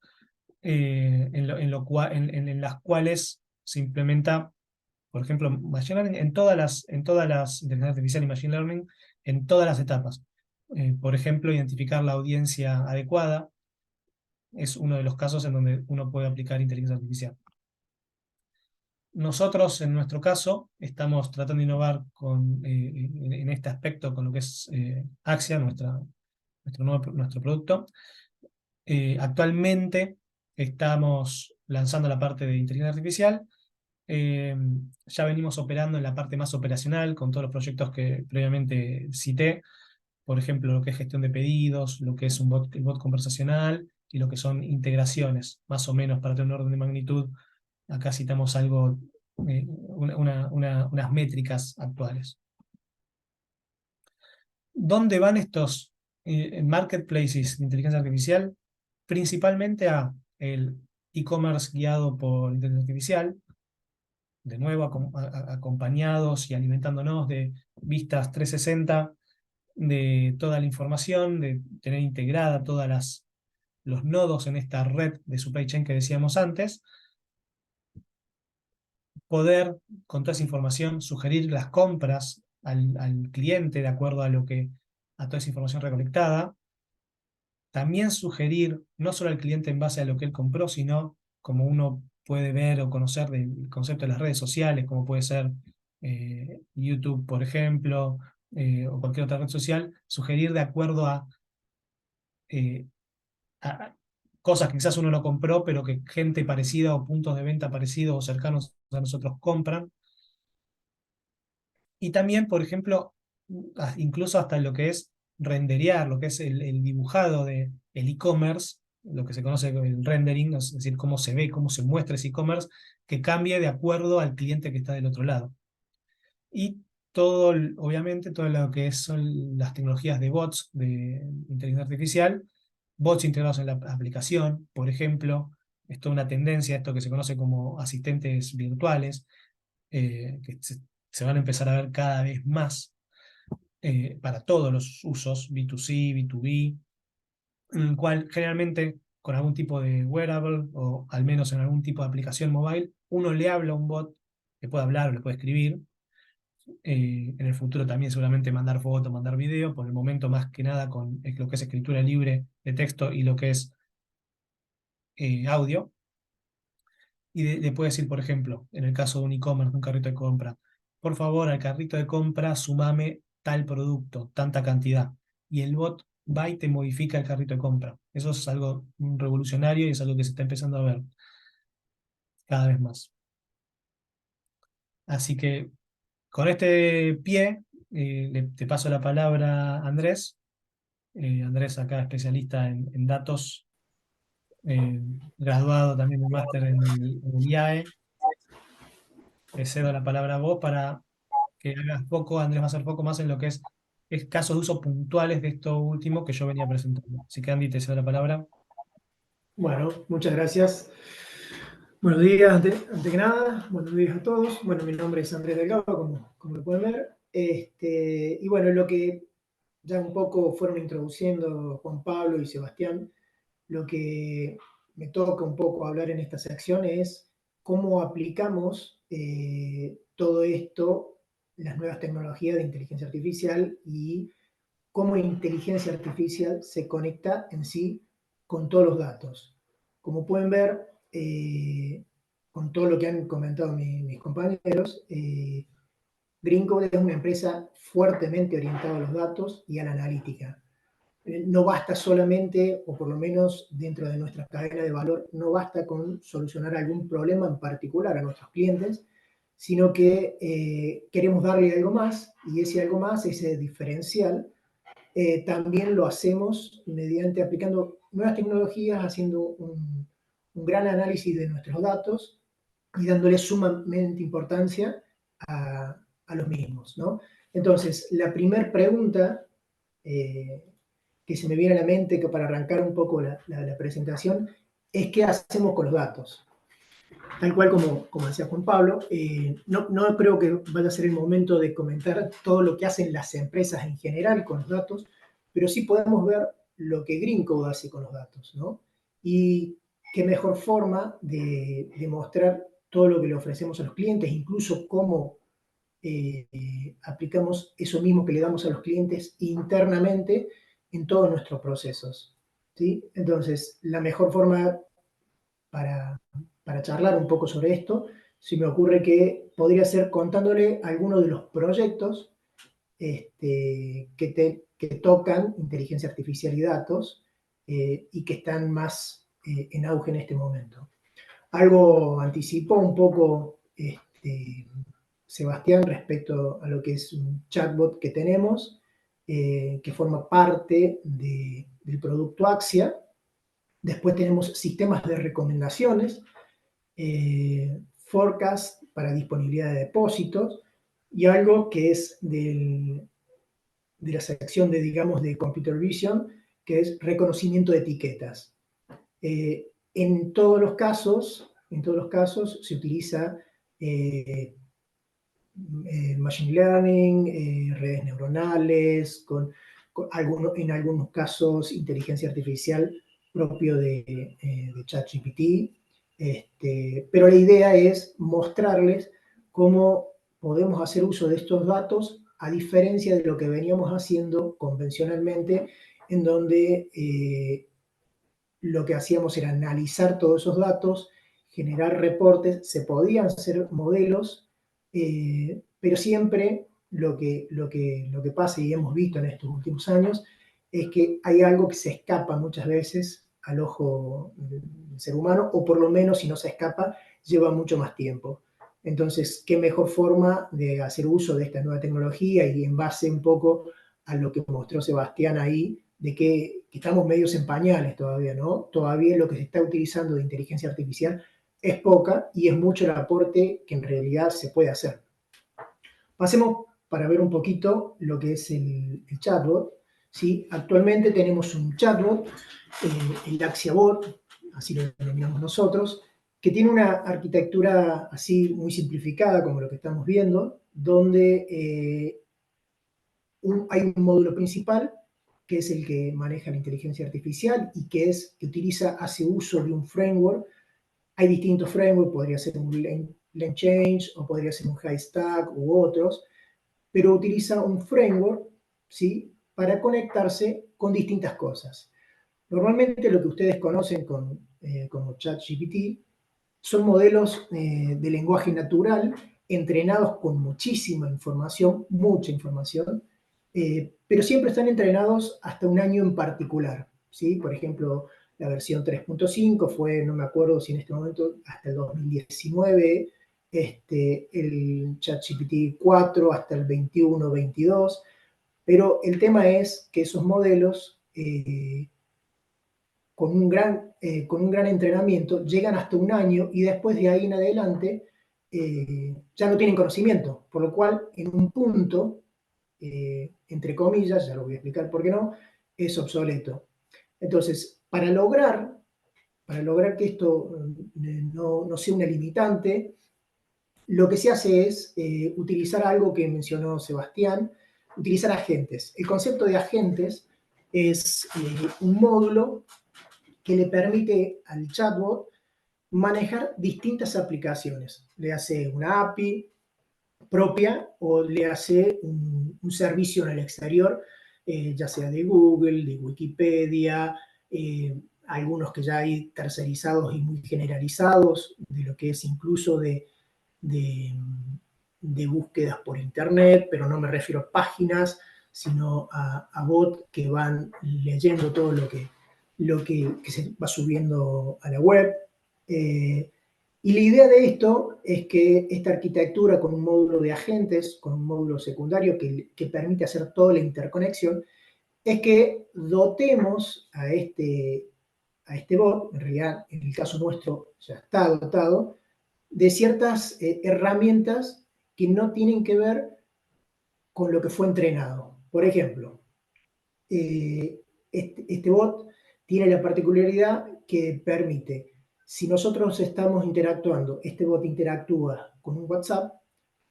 en las cuales se implementa, por ejemplo, Machine Learning en todas las inteligencia artificial y Machine Learning en todas las etapas. Por ejemplo, identificar la audiencia adecuada es uno de los casos en donde uno puede aplicar inteligencia artificial. Nosotros, en nuestro caso, estamos tratando de innovar en este aspecto con lo que es Axia, nuestra nuestro producto. Actualmente estamos lanzando la parte de inteligencia artificial. Ya venimos operando en la parte más operacional con todos los proyectos que previamente cité. Por ejemplo, lo que es gestión de pedidos, lo que es el bot conversacional y lo que son integraciones, más o menos para tener un orden de magnitud. Acá citamos algo, unas métricas actuales. ¿Dónde van estos marketplaces de inteligencia artificial? Principalmente a el e-commerce guiado por inteligencia artificial, de nuevo acompañados y alimentándonos de vistas 360 de toda la información, de tener integrada todos los nodos en esta red de supply chain que decíamos antes, poder con toda esa información sugerir las compras al cliente de acuerdo a toda esa información recolectada. También sugerir no solo al cliente en base a lo que él compró, sino como uno puede ver o conocer del concepto de las redes sociales, como puede ser YouTube, por ejemplo, o cualquier otra red social, sugerir de acuerdo eh, a cosas que quizás uno no compró, pero que gente parecida o puntos de venta parecidos o cercanos a nosotros compran. Y también, por ejemplo, incluso hasta lo que es renderear, lo que es el dibujado del e-commerce, lo que se conoce como el rendering, es decir, cómo se ve, cómo se muestra ese e-commerce, que cambie de acuerdo al cliente que está del otro lado. Y todo, obviamente, todo lo que son las tecnologías de bots, de inteligencia artificial, bots integrados en la aplicación, por ejemplo, es toda una tendencia, esto que se conoce como asistentes virtuales, que se van a empezar a ver cada vez más para todos los usos, B2C, B2B, en el cual generalmente con algún tipo de wearable o al menos en algún tipo de aplicación mobile, uno le habla a un bot, le puede hablar o le puede escribir. En el futuro también seguramente mandar foto, mandar video, por el momento más que nada con lo que es escritura libre de texto y lo que es audio. Y le puede decir, por ejemplo, en el caso de un e-commerce, de un carrito de compra, por favor, al carrito de compra sumame tal producto, tanta cantidad. Y el bot va y te modifica el carrito de compra. Eso es algo revolucionario y es algo que se está empezando a ver cada vez más. Así que con este pie, te paso la palabra a Andrés. Andrés acá especialista en datos, graduado también de máster en el IAE. Te cedo la palabra a vos para que hagas poco, Andrés va a hacer poco más en lo que es casos de uso puntuales de esto último que yo venía presentando. Así que Andy, te cedo la palabra. Bueno, muchas gracias. Buenos días, ante que nada, buenos días a todos. Bueno, mi nombre es Andrés Delgado, como lo pueden ver. Y bueno, lo que ya un poco fueron introduciendo Juan Pablo y Sebastián, lo que me toca un poco hablar en esta sección es cómo aplicamos todo esto, las nuevas tecnologías de inteligencia artificial y cómo la inteligencia artificial se conecta en sí con todos los datos. Como pueden ver, con todo lo que han comentado mis compañeros, Greencode es una empresa fuertemente orientada a los datos y a la analítica. No basta solamente, o por lo menos dentro de nuestra cadena de valor, no basta con solucionar algún problema en particular a nuestros clientes, sino que queremos darle algo más, y ese algo más, ese diferencial, también lo hacemos mediante aplicando nuevas tecnologías, haciendo un gran análisis de nuestros datos y dándole sumamente importancia a los mismos, ¿no? Entonces, la primera pregunta que se me viene a la mente que para arrancar un poco la presentación es qué hacemos con los datos. Tal cual como decía Juan Pablo, no creo que vaya a ser el momento de comentar todo lo que hacen las empresas en general con los datos, pero sí podemos ver lo que Greencode hace con los datos, ¿no? Y qué mejor forma de mostrar todo lo que le ofrecemos a los clientes, incluso cómo aplicamos eso mismo que le damos a los clientes internamente en todos nuestros procesos, ¿sí? Entonces, la mejor forma para charlar un poco sobre esto, se me ocurre que podría ser contándole algunos de los proyectos que tocan inteligencia artificial y datos y que están más en auge en este momento. Algo anticipó un poco Sebastián respecto a lo que es un chatbot que tenemos, que forma parte del producto Axia. Después tenemos sistemas de recomendaciones, forecast para disponibilidad de depósitos y algo que es de la sección digamos, de Computer Vision, que es reconocimiento de etiquetas. En todos los casos se utiliza machine learning, redes neuronales, en algunos casos inteligencia artificial propio de ChatGPT. Pero la idea es mostrarles cómo podemos hacer uso de estos datos a diferencia de lo que veníamos haciendo convencionalmente, en donde lo que hacíamos era analizar todos esos datos, generar reportes, se podían hacer modelos, pero siempre lo que pasa y hemos visto en estos últimos años es que hay algo que se escapa muchas veces al ojo del ser humano, o por lo menos si no se escapa, lleva mucho más tiempo. Entonces, ¿qué mejor forma de hacer uso de esta nueva tecnología? Y en base un poco a lo que mostró Sebastián ahí, de que estamos medios en pañales todavía, ¿no? Todavía lo que se está utilizando de inteligencia artificial es poca y es mucho el aporte que en realidad se puede hacer. Pasemos para ver un poquito lo que es el chatbot. ¿Sí? Actualmente tenemos un chatbot, el AxiaBot, así lo denominamos nosotros, que tiene una arquitectura así muy simplificada, como lo que estamos viendo, donde hay un módulo principal, que es el que maneja la inteligencia artificial y que hace uso de un framework. Hay distintos frameworks, podría ser un LangChain o podría ser un Haystack u otros, pero utiliza un framework, ¿sí?, para conectarse con distintas cosas. Normalmente lo que ustedes conocen como ChatGPT son modelos de lenguaje natural entrenados con muchísima información, mucha información, pero siempre están entrenados hasta un año en particular, ¿sí? Por ejemplo, la versión 3.5 fue, no me acuerdo si en este momento, hasta el 2019, el ChatGPT 4 hasta el 21-22, pero el tema es que esos modelos, con un gran entrenamiento, llegan hasta un año y después de ahí en adelante ya no tienen conocimiento, por lo cual en un punto, entre comillas, ya lo voy a explicar por qué no, es obsoleto. Entonces, para lograr que esto no sea una limitante, lo que se hace es utilizar algo que mencionó Sebastián, utilizar agentes. El concepto de agentes es un módulo que le permite al chatbot manejar distintas aplicaciones. Le hace una API propia o le hace un servicio en el exterior, ya sea de Google, de Wikipedia, algunos que ya hay tercerizados y muy generalizados, de lo que es incluso de búsquedas por internet, pero no me refiero a páginas, sino a bots que van leyendo todo lo que se va subiendo a la web. Y la idea de esto es que esta arquitectura con un módulo de agentes, con un módulo secundario que permite hacer toda la interconexión, es que dotemos a este bot, en realidad en el caso nuestro ya está dotado, de ciertas herramientas que no tienen que ver con lo que fue entrenado. Por ejemplo, este bot tiene la particularidad que permite, si nosotros estamos interactuando, este bot interactúa con un WhatsApp,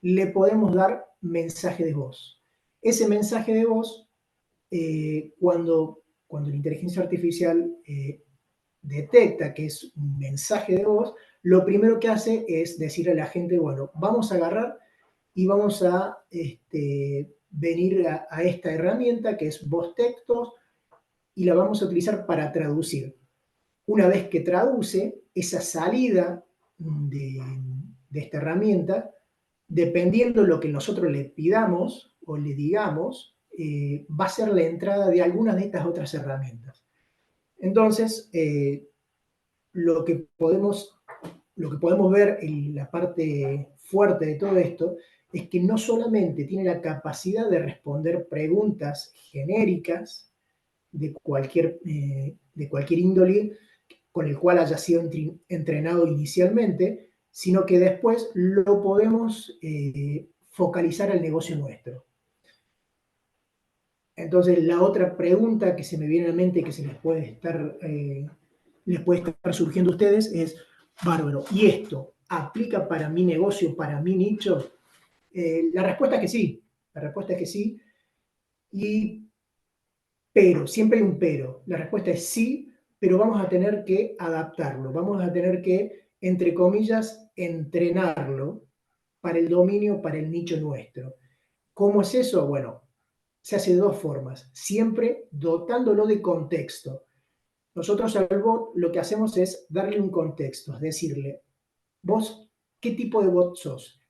le podemos dar mensaje de voz. Ese mensaje de voz, cuando la inteligencia artificial detecta que es un mensaje de voz, lo primero que hace es decirle a la gente, bueno, vamos a agarrar y vamos a venir a esta herramienta que es voz textos y la vamos a utilizar para traducir. Una vez que traduce, esa salida de esta herramienta, dependiendo de lo que nosotros le pidamos o le digamos va a ser la entrada de algunas de estas otras herramientas. Entonces, lo que podemos ver en la parte fuerte de todo esto es que no solamente tiene la capacidad de responder preguntas genéricas de cualquier índole con el cual haya sido entrenado inicialmente, sino que después lo podemos focalizar al negocio nuestro. Entonces, la otra pregunta que se me viene a la mente que se les puede estar surgiendo a ustedes es, bárbaro, ¿y esto aplica para mi negocio, para mi nicho? La respuesta es que sí, pero, siempre hay un pero. La respuesta es sí, pero vamos a tener que adaptarlo, vamos a tener que, entre comillas, entrenarlo para el dominio, para el nicho nuestro. ¿Cómo es eso? Bueno, se hace de dos formas, siempre dotándolo de contexto. Nosotros al bot lo que hacemos es darle un contexto, es decirle, vos, ¿qué tipo de bot sos?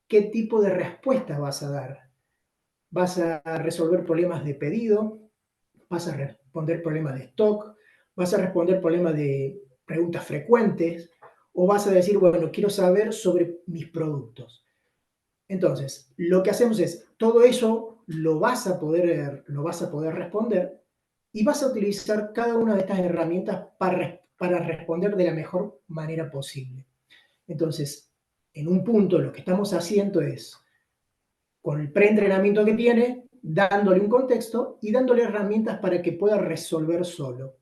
¿Qué tipo de respuesta vas a dar? ¿Vas a resolver problemas de pedido? ¿Vas a responder problemas de stock? ¿Vas a responder problemas de preguntas frecuentes? ¿O vas a decir, bueno, quiero saber sobre mis productos? Entonces, lo que hacemos es, todo eso lo vas a poder responder y vas a utilizar cada una de estas herramientas para responder de la mejor manera posible. Entonces, en un punto lo que estamos haciendo es, con el preentrenamiento que tiene, dándole un contexto y dándole herramientas para que pueda resolver solo.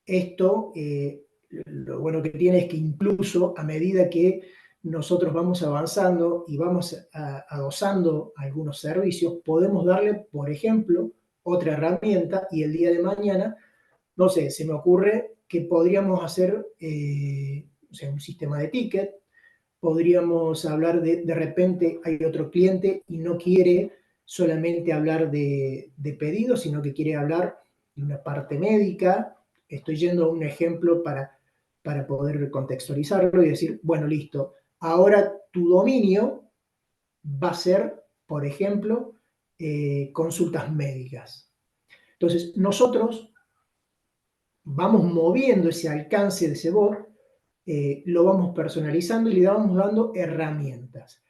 Esto, lo bueno que tiene es que incluso a medida que nosotros vamos avanzando y vamos adosando algunos servicios, podemos darle, por ejemplo, otra herramienta y el día de mañana, no sé, se me ocurre que podríamos hacer un sistema de ticket, podríamos hablar de repente hay otro cliente y no quiere solamente hablar de pedidos, sino que quiere hablar de una parte médica. Estoy yendo a un ejemplo para poder contextualizarlo y decir, bueno, listo, ahora tu dominio va a ser, por ejemplo, consultas médicas. Entonces, nosotros vamos moviendo ese alcance de ese bot, lo vamos personalizando y le vamos dando herramientas.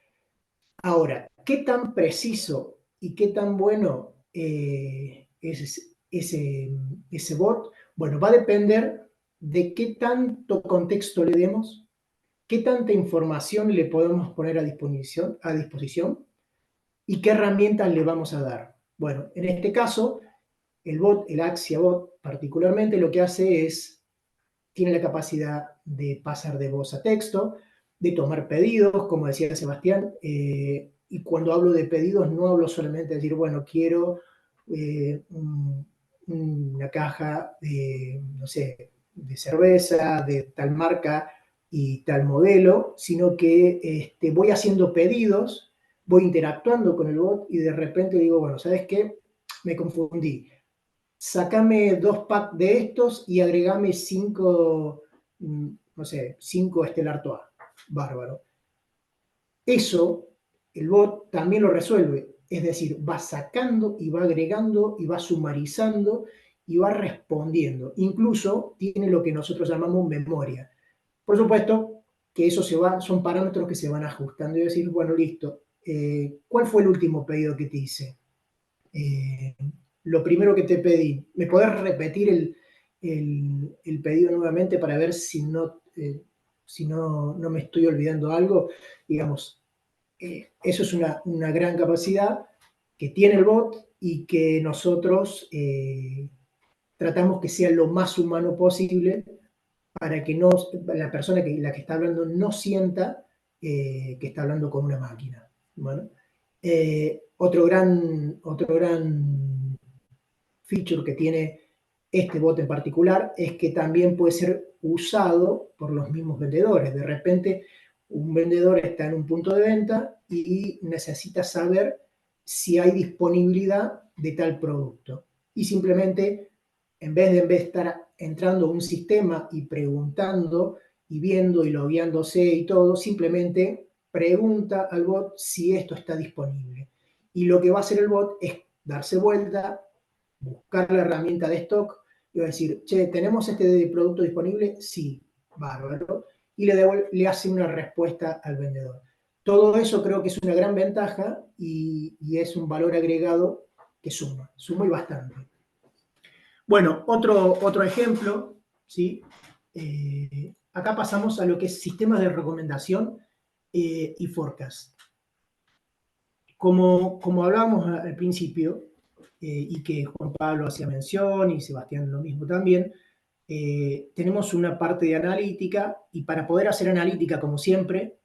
Ahora, ¿qué tan preciso y qué tan bueno es ese bot? Bueno, va a depender de qué tanto contexto le demos, qué tanta información le podemos poner a disposición y qué herramientas le vamos a dar. Bueno, en este caso, el bot, el Axia Bot particularmente, lo que hace es, tiene la capacidad de pasar de voz a texto, de tomar pedidos, como decía Sebastián, y cuando hablo de pedidos no hablo solamente de decir, bueno, quiero una caja de, no sé, de cerveza, de tal marca y tal modelo, sino que voy haciendo pedidos, voy interactuando con el bot y de repente digo, bueno, ¿sabes qué? Me confundí. Sácame 2 packs de estos y agregame 5, no sé, 5 Stella Artois. Bárbaro. Eso, el bot también lo resuelve. Es decir, va sacando y va agregando y va sumarizando y va respondiendo. Incluso tiene lo que nosotros llamamos memoria. Por supuesto que eso son parámetros que se van ajustando y decir, bueno, listo, ¿cuál fue el último pedido que te hice? Lo primero que te pedí, ¿me podés repetir el pedido nuevamente para ver si no me estoy olvidando algo? Digamos, eso es una gran capacidad que tiene el bot y que nosotros tratamos que sea lo más humano posible para que la persona la que está hablando no sienta que está hablando con una máquina. Bueno, otro gran feature que tiene este bot en particular es que también puede ser usado por los mismos vendedores. De repente, un vendedor está en un punto de venta y necesita saber si hay disponibilidad de tal producto. Y simplemente, en vez de estar entrando a un sistema y preguntando y viendo y logueándose y todo, simplemente pregunta al bot si esto está disponible. Y lo que va a hacer el bot es darse vuelta, buscar la herramienta de stock y va a decir, che, ¿tenemos este producto disponible? Sí, bárbaro. Y le hace una respuesta al vendedor. Todo eso creo que es una gran ventaja y es un valor agregado que suma y bastante. Bueno, otro ejemplo, ¿sí? Acá pasamos a lo que es sistemas de recomendación y forecast. Como hablábamos al principio, y que Juan Pablo hacía mención y Sebastián lo mismo también, tenemos una parte de analítica y para poder hacer analítica, como siempre,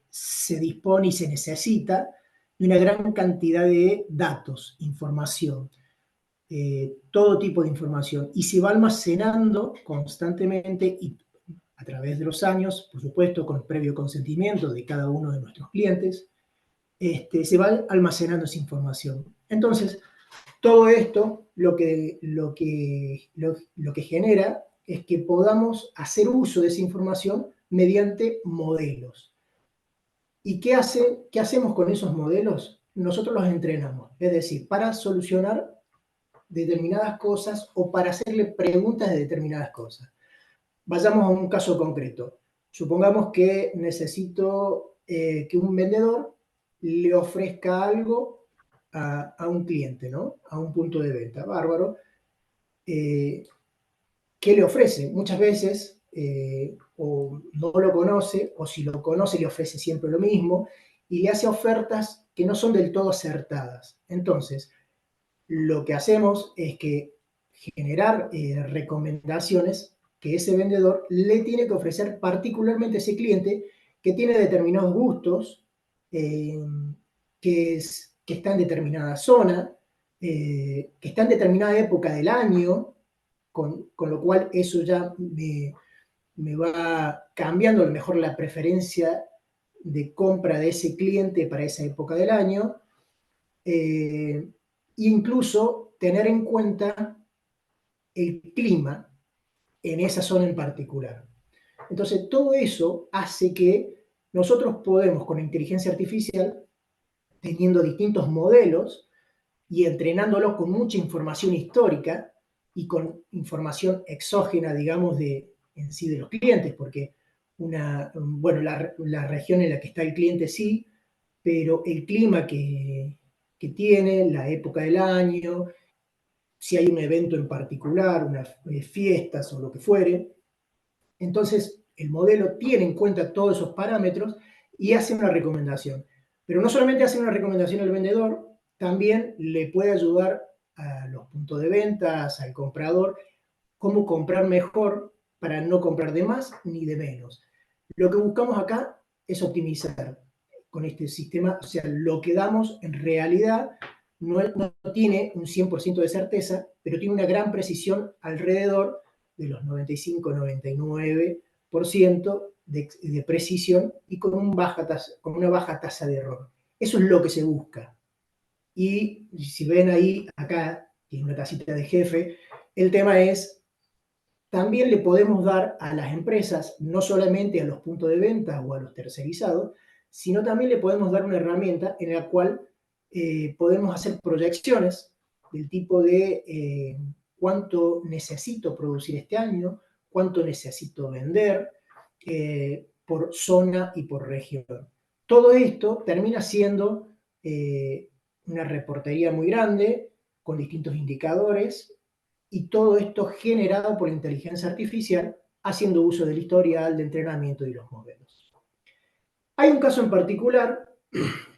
se dispone y se necesita de una gran cantidad de datos, información, todo tipo de información, y se va almacenando constantemente y a través de los años, por supuesto, con previo consentimiento de cada uno de nuestros clientes, se va almacenando esa información. Entonces, todo esto lo que genera es que podamos hacer uso de esa información mediante modelos. ¿Y qué hacemos con esos modelos? Nosotros los entrenamos, es decir, para solucionar determinadas cosas o para hacerle preguntas de determinadas cosas. Vayamos a un caso concreto. Supongamos que necesito que un vendedor le ofrezca algo a un cliente, ¿no? A un punto de venta. Bárbaro. ¿Qué le ofrece? Muchas veces o no lo conoce, o si lo conoce le ofrece siempre lo mismo, y le hace ofertas que no son del todo acertadas. Entonces, lo que hacemos es que generar recomendaciones que ese vendedor le tiene que ofrecer particularmente a ese cliente que tiene determinados gustos, que está en determinada zona, que está en determinada época del año, con lo cual eso ya me va cambiando a lo mejor la preferencia de compra de ese cliente para esa época del año. Incluso tener en cuenta el clima en esa zona en particular. Entonces, todo eso hace que nosotros podemos, con inteligencia artificial, teniendo distintos modelos y entrenándolos con mucha información histórica y con información exógena, digamos, en sí de los clientes, porque la región en la que está el cliente sí, pero el clima que tiene, la época del año, si hay un evento en particular, unas fiestas o lo que fuere. Entonces, el modelo tiene en cuenta todos esos parámetros y hace una recomendación. Pero no solamente hace una recomendación al vendedor, también le puede ayudar a los puntos de ventas, al comprador, cómo comprar mejor para no comprar de más ni de menos. Lo que buscamos acá es optimizar con este sistema, o sea, lo que damos en realidad no tiene un 100% de certeza, pero tiene una gran precisión alrededor de los 95-99% de precisión y con una baja tasa de error. Eso es lo que se busca. Y si ven ahí, acá tiene una tacita de jefe, el tema es, también le podemos dar a las empresas, no solamente a los puntos de venta o a los tercerizados, sino también le podemos dar una herramienta en la cual podemos hacer proyecciones del tipo de cuánto necesito producir este año, cuánto necesito vender por zona y por región. Todo esto termina siendo una reportería muy grande con distintos indicadores y todo esto generado por la inteligencia artificial haciendo uso del historial, de entrenamiento y los modelos. Hay un caso en particular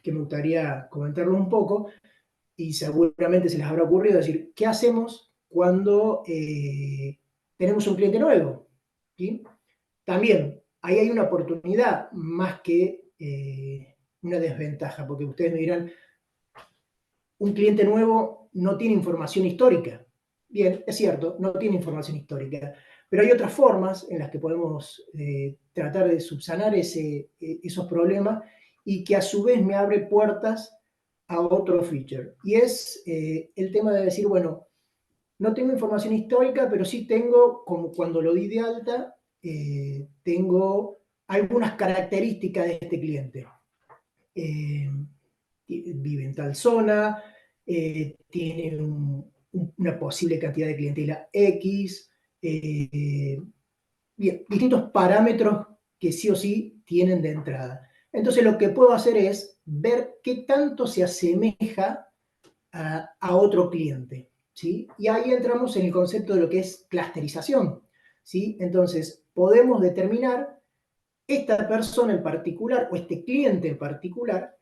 que me gustaría comentarlo un poco y seguramente se les habrá ocurrido decir, ¿qué hacemos cuando tenemos un cliente nuevo? ¿Sí? También, ahí hay una oportunidad más que una desventaja, porque ustedes me dirán, un cliente nuevo no tiene información histórica. Bien, es cierto, no tiene información histórica, pero hay otras formas en las que podemos tratar de subsanar esos problemas y que a su vez me abre puertas a otro feature. Y es el tema de decir, bueno, no tengo información histórica, pero sí tengo, como cuando lo di de alta, tengo algunas características de este cliente. Vive en tal zona, tiene una posible cantidad de clientela X, bien, distintos parámetros que sí o sí tienen de entrada. Entonces lo que puedo hacer es ver qué tanto se asemeja a otro cliente, ¿sí? Y ahí entramos en el concepto de lo que es clusterización, ¿sí? Entonces podemos determinar esta persona en particular o este cliente en particular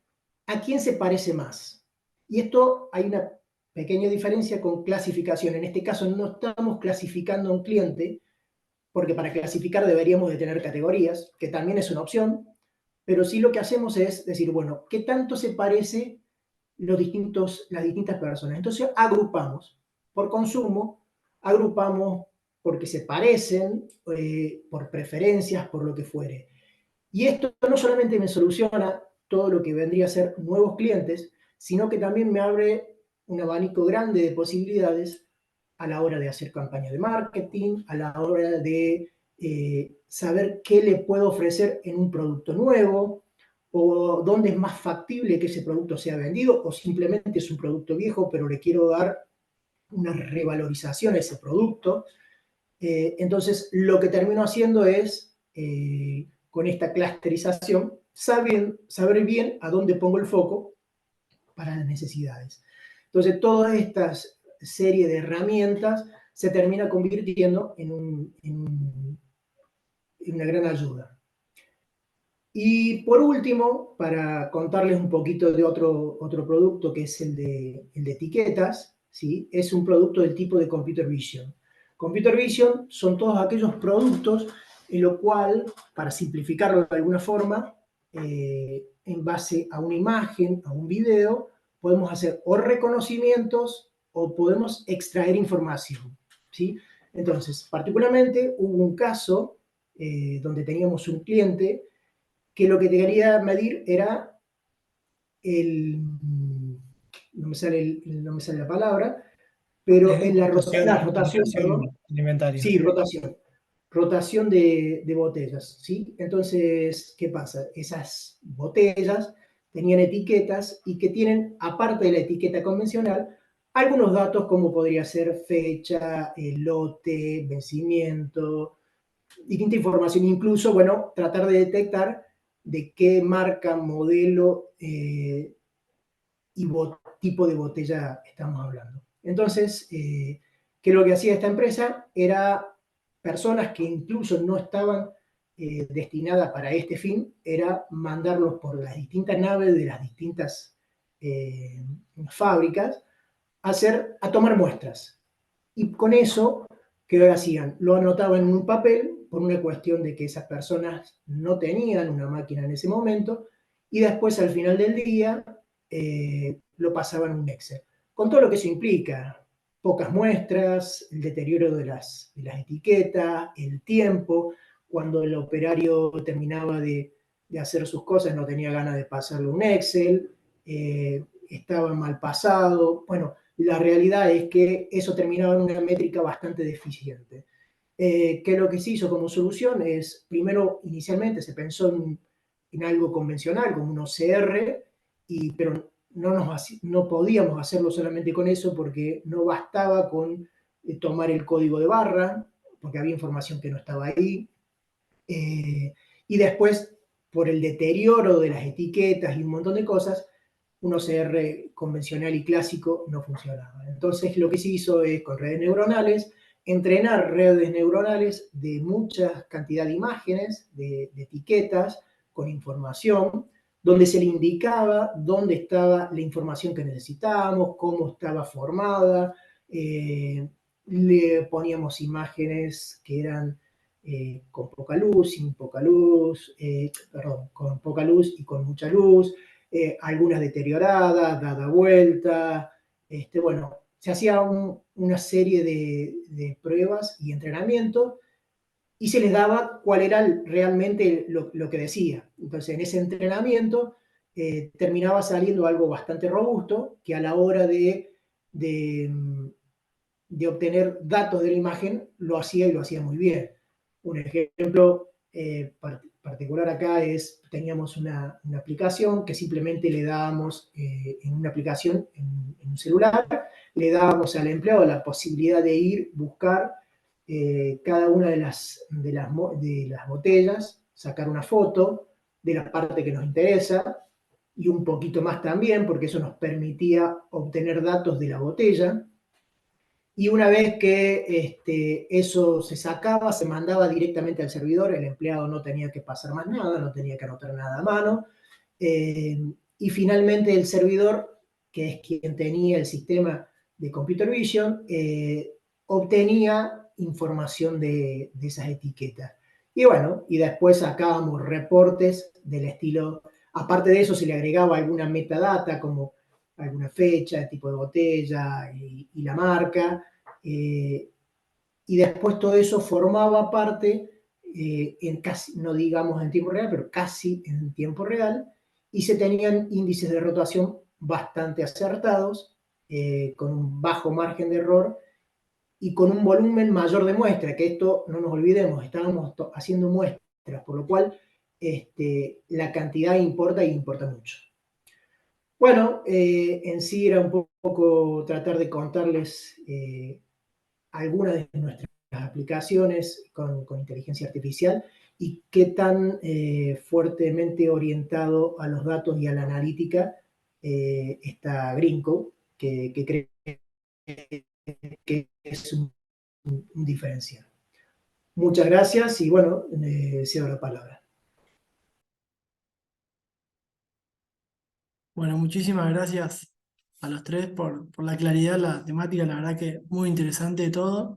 a quién se parece más. Y esto hay una pequeña diferencia con clasificación. En este caso no estamos clasificando a un cliente, porque para clasificar deberíamos de tener categorías, que también es una opción, pero sí lo que hacemos es decir, bueno, ¿qué tanto se parece las distintas personas? Entonces agrupamos por consumo, agrupamos porque se parecen, por preferencias, por lo que fuere. Y esto no solamente me soluciona todo lo que vendría a ser nuevos clientes, sino que también me abre un abanico grande de posibilidades a la hora de hacer campañas de marketing, a la hora de saber qué le puedo ofrecer en un producto nuevo, o dónde es más factible que ese producto sea vendido, o simplemente es un producto viejo, pero le quiero dar una revalorización a ese producto. Entonces, lo que termino haciendo es, con esta clusterización, saber bien a dónde pongo el foco para las necesidades. Entonces, toda esta serie de herramientas se termina convirtiendo en una gran ayuda. Y por último, para contarles un poquito de otro producto que es el de etiquetas, ¿sí? Es un producto del tipo de Computer Vision. Computer Vision son todos aquellos productos en lo cual, para simplificarlo de alguna forma, en base a una imagen, a un video, podemos hacer o reconocimientos o podemos extraer información, ¿sí? Entonces, particularmente hubo un caso donde teníamos un cliente que lo que quería medir era no me sale la palabra, pero en la rotación, perdón. Alimentaria. Sí, rotación de botellas, ¿sí? Entonces, ¿qué pasa? Esas botellas tenían etiquetas y que tienen, aparte de la etiqueta convencional, algunos datos como podría ser fecha, lote, vencimiento, distinta información, incluso, bueno, tratar de detectar de qué marca, modelo y tipo de botella estamos hablando. Entonces, ¿qué es lo que hacía esta empresa? Era personas que incluso no estaban destinadas para este fin, era mandarlos por las distintas naves de las distintas fábricas a tomar muestras. Y con eso, ¿qué hacían? Lo anotaban en un papel por una cuestión de que esas personas no tenían una máquina en ese momento y después al final del día lo pasaban en un Excel. Con todo lo que eso implica, pocas muestras, el deterioro de las etiquetas, el tiempo, cuando el operario terminaba de hacer sus cosas no tenía ganas de pasarlo a un Excel, estaba mal pasado, bueno, la realidad es que eso terminaba en una métrica bastante deficiente. Que lo que se hizo como solución es, primero, inicialmente se pensó en algo convencional, como un OCR, pero no podíamos hacerlo solamente con eso porque no bastaba con tomar el código de barra, porque había información que no estaba ahí. Y después, por el deterioro de las etiquetas y un montón de cosas, un OCR convencional y clásico no funcionaba. Entonces lo que se hizo es, con redes neuronales, entrenar redes neuronales de mucha cantidad de imágenes, de etiquetas, con información, donde se le indicaba dónde estaba la información que necesitábamos, cómo estaba formada, le poníamos imágenes que eran con poca luz, sin poca luz, perdón, con poca luz y con mucha luz, algunas deterioradas, dada vuelta, bueno, se hacía una serie de pruebas y entrenamiento y se les daba cuál era realmente lo que decía. Entonces, en ese entrenamiento terminaba saliendo algo bastante robusto que a la hora de obtener datos de la imagen lo hacía y lo hacía muy bien. Un ejemplo particular acá teníamos una aplicación que simplemente le dábamos, en una aplicación, en un celular, le dábamos al empleado la posibilidad de ir, buscar cada una de las botellas, sacar una foto de la parte que nos interesa y un poquito más también, porque eso nos permitía obtener datos de la botella. Y una vez que eso se sacaba, se mandaba directamente al servidor, el empleado no tenía que pasar más nada, no tenía que anotar nada a mano. Y finalmente el servidor, que es quien tenía el sistema de Computer Vision, obtenía información de esas etiquetas. Y bueno, y después sacábamos reportes del estilo, aparte de eso se le agregaba alguna metadata como alguna fecha, el tipo de botella y la marca, y después todo eso formaba parte, en casi, no digamos en tiempo real, pero casi en tiempo real, y se tenían índices de rotación bastante acertados, con un bajo margen de error y con un volumen mayor de muestra, que esto no nos olvidemos, estábamos haciendo muestras, por lo cual la cantidad importa y importa mucho. Bueno, en sí era un poco tratar de contarles algunas de nuestras aplicaciones con inteligencia artificial y qué tan fuertemente orientado a los datos y a la analítica está Grinco, que cree que es un diferencial. Muchas gracias y bueno, cedo la palabra. Bueno, muchísimas gracias a los tres por la claridad, la temática, la verdad que muy interesante todo.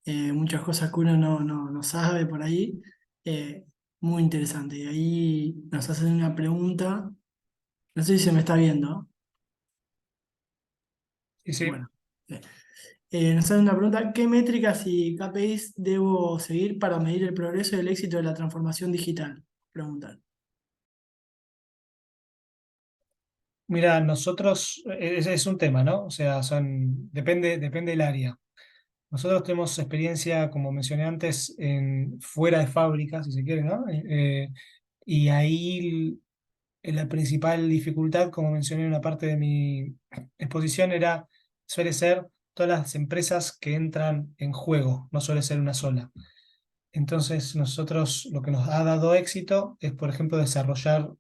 Muchas cosas que uno no sabe por ahí. eh, Muy interesante. Y ahí nos hacen una pregunta, no sé si se me está viendo. Sí, sí. Bueno, eh, nos hacen una pregunta, ¿qué métricas y KPIs debo seguir para medir el progreso y el éxito de la transformación digital? Preguntan. Mira, nosotros, es un tema, ¿no? O sea, depende del área. Nosotros tenemos experiencia, como mencioné antes, fuera de fábrica, si se quiere, ¿no? Y ahí la principal dificultad, como mencioné en una parte de mi exposición, suele ser todas las empresas que entran en juego, no suele ser una sola. Entonces, nosotros lo que nos ha dado éxito es, por ejemplo, desarrollar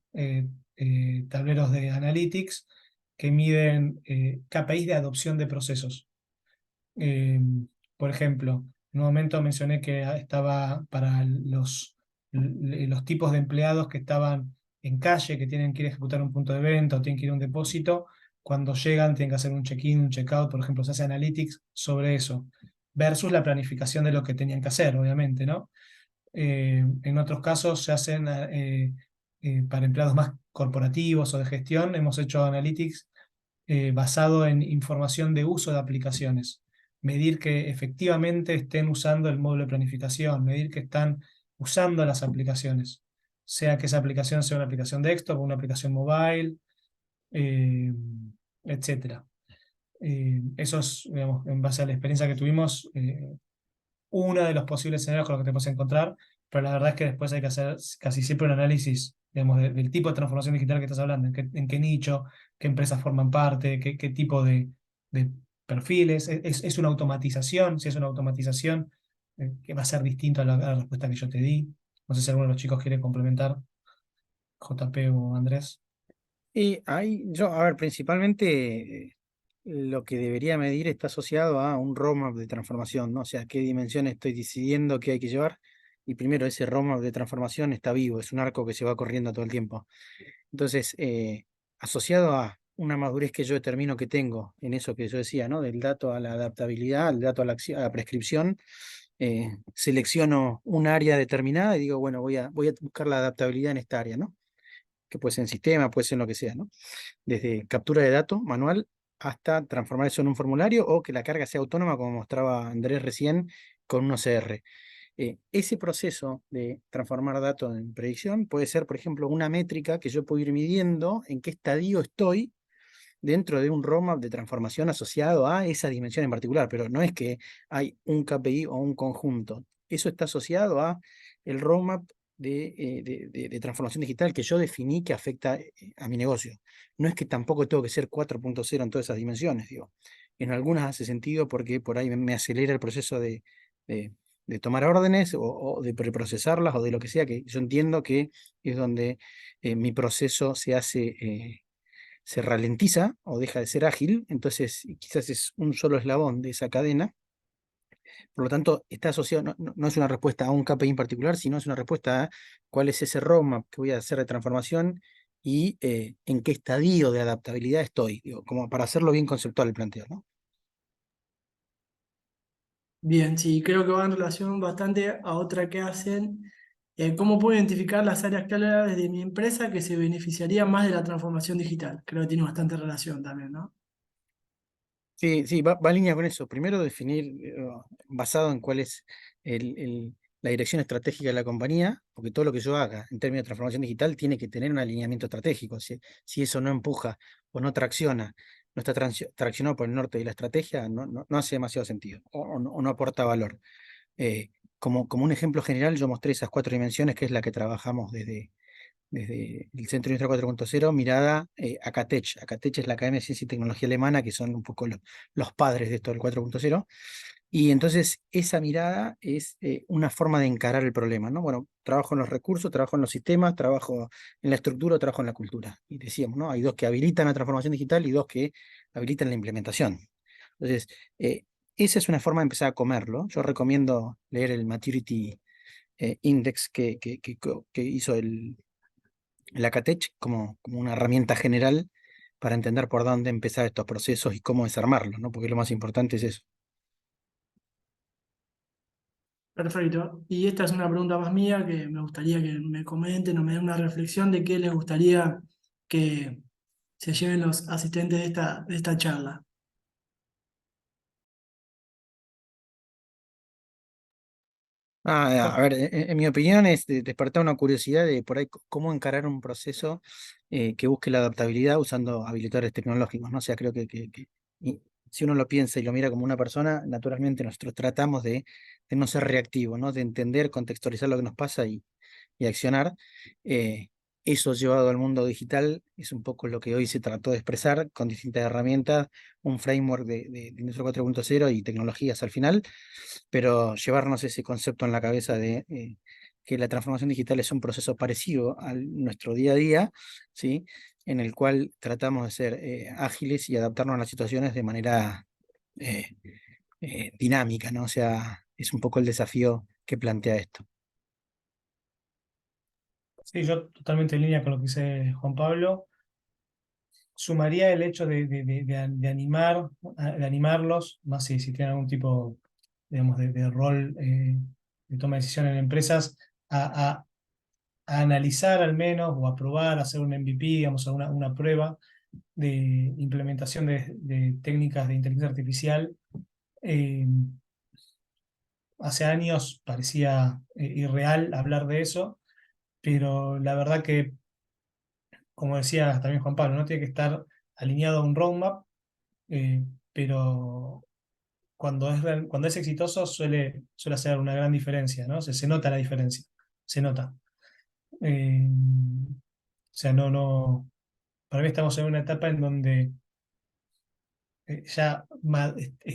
tableros de analytics que miden KPIs de adopción de procesos. Eh, por ejemplo, en un momento mencioné que estaba para los tipos de empleados que estaban en calle, que tienen que ir a ejecutar un punto de venta o tienen que ir a un depósito. Cuando llegan tienen que hacer un check-in, un check-out, por ejemplo, se hace analytics sobre eso, versus la planificación de lo que tenían que hacer, obviamente, ¿no? En otros casos se hacen para empleados más corporativos o de gestión, hemos hecho analytics basado en información de uso de aplicaciones. Medir que efectivamente estén usando el módulo de planificación, medir que están usando las aplicaciones, sea que esa aplicación sea una aplicación desktop o una aplicación mobile, eh, etc. Eso es, digamos, en base a la experiencia que tuvimos, uno de los posibles escenarios con los que te puedes encontrar, pero la verdad es que después hay que hacer casi siempre un análisis, digamos, del tipo de transformación digital que estás hablando, en qué nicho, qué empresas forman parte, qué tipo de perfiles. ¿Es una automatización? Si es una automatización, que va a ser distinto a la respuesta que yo te di. No sé si alguno de los chicos quiere complementar, JP o Andrés. Y ahí yo, a ver, principalmente lo que debería medir está asociado a un roadmap de transformación, ¿no? O sea, qué dimensión estoy decidiendo que hay que llevar. Y primero, ese roadmap de transformación está vivo, es un arco que se va corriendo todo el tiempo. Entonces, asociado a una madurez que yo determino que tengo en eso que yo decía, ¿no? Del dato a la adaptabilidad, al dato a a la prescripción, selecciono un área determinada y digo, bueno, voy a buscar la adaptabilidad en esta área, ¿no? Que puede ser en sistema, puede ser en lo que sea, ¿no? Desde captura de datos manual hasta transformar eso en un formulario o que la carga sea autónoma, como mostraba Andrés recién, con un OCR. Ese proceso de transformar datos en predicción puede ser, por ejemplo, una métrica que yo puedo ir midiendo en qué estadio estoy dentro de un roadmap de transformación asociado a esa dimensión en particular, pero no es que hay un KPI o un conjunto. Eso está asociado a el roadmap de transformación digital que yo definí que afecta a mi negocio. No es que tampoco tengo que ser 4.0 en todas esas dimensiones, digo. En algunas hace sentido porque por ahí me acelera el proceso de- de tomar órdenes o de preprocesarlas o de lo que sea, que yo entiendo que es donde mi proceso se ralentiza o deja de ser ágil, entonces quizás es un solo eslabón de esa cadena. Por lo tanto, está asociado, no es una respuesta a un KPI en particular, sino es una respuesta a cuál es ese roadmap que voy a hacer de transformación y en qué estadio de adaptabilidad estoy, digo, como para hacerlo bien conceptual el planteo, ¿no? Bien, sí, creo que va en relación bastante a otra que hacen. ¿Cómo puedo identificar las áreas claves de mi empresa que se beneficiarían más de la transformación digital? Creo que tiene bastante relación también, ¿no? Sí, sí, va en línea con eso. Primero definir, basado en cuál es la dirección estratégica de la compañía, porque todo lo que yo haga en términos de transformación digital tiene que tener un alineamiento estratégico. Si eso no empuja o no tracciona, no está traccionado por el norte de la estrategia, no hace demasiado sentido o no aporta valor. Como un ejemplo general, yo mostré esas 4 dimensiones, que es la que trabajamos desde el Centro Industria 4.0, mirada a Acatech. Acatech es la Academia de Ciencia y Tecnología Alemana, que son un poco los padres de esto del 4.0. Y entonces esa mirada es una forma de encarar el problema, ¿no? Bueno, trabajo en los recursos, trabajo en los sistemas, trabajo en la estructura, trabajo en la cultura. Y decíamos, ¿no? Hay dos que habilitan la transformación digital y dos que habilitan la implementación. Entonces, esa es una forma de empezar a comerlo. Yo recomiendo leer el Maturity Index que hizo la CATECH como una herramienta general para entender por dónde empezar estos procesos y cómo desarmarlos, ¿no? Porque lo más importante es eso. Perfecto. Y esta es una pregunta más mía que me gustaría que me comenten o me den una reflexión de qué les gustaría que se lleven los asistentes de esta charla. A ver, en mi opinión es despertar una curiosidad de por ahí cómo encarar un proceso que busque la adaptabilidad usando habilitadores tecnológicos, ¿no? O sea, creo y si uno lo piensa y lo mira como una persona, naturalmente nosotros tratamos de no ser reactivos, ¿no? De entender, contextualizar lo que nos pasa y accionar. Eh, Eso llevado al mundo digital es un poco lo que hoy se trató de expresar con distintas herramientas, un framework de Industria 4.0 y tecnologías al final, pero llevarnos ese concepto en la cabeza de que la transformación digital es un proceso parecido a nuestro día a día, ¿sí? En el cual tratamos de ser ágiles y adaptarnos a las situaciones de manera eh, dinámica, ¿no? O sea, es un poco el desafío que plantea esto. Sí, yo totalmente en línea con lo que dice Juan Pablo. Sumaría el hecho de animar, de animarlos, más si tienen algún tipo, digamos, de rol de toma de decisión en empresas, a, a- a analizar al menos o a probar, a hacer un MVP, digamos, una prueba de implementación de técnicas de inteligencia artificial. Eh, Hace años parecía irreal hablar de eso, pero la verdad que, como decía también Juan Pablo, no tiene que estar alineado a un roadmap, pero cuando es exitoso suele hacer una gran diferencia, ¿no? Se nota la diferencia, se nota. O sea, para mí estamos en una etapa en donde ya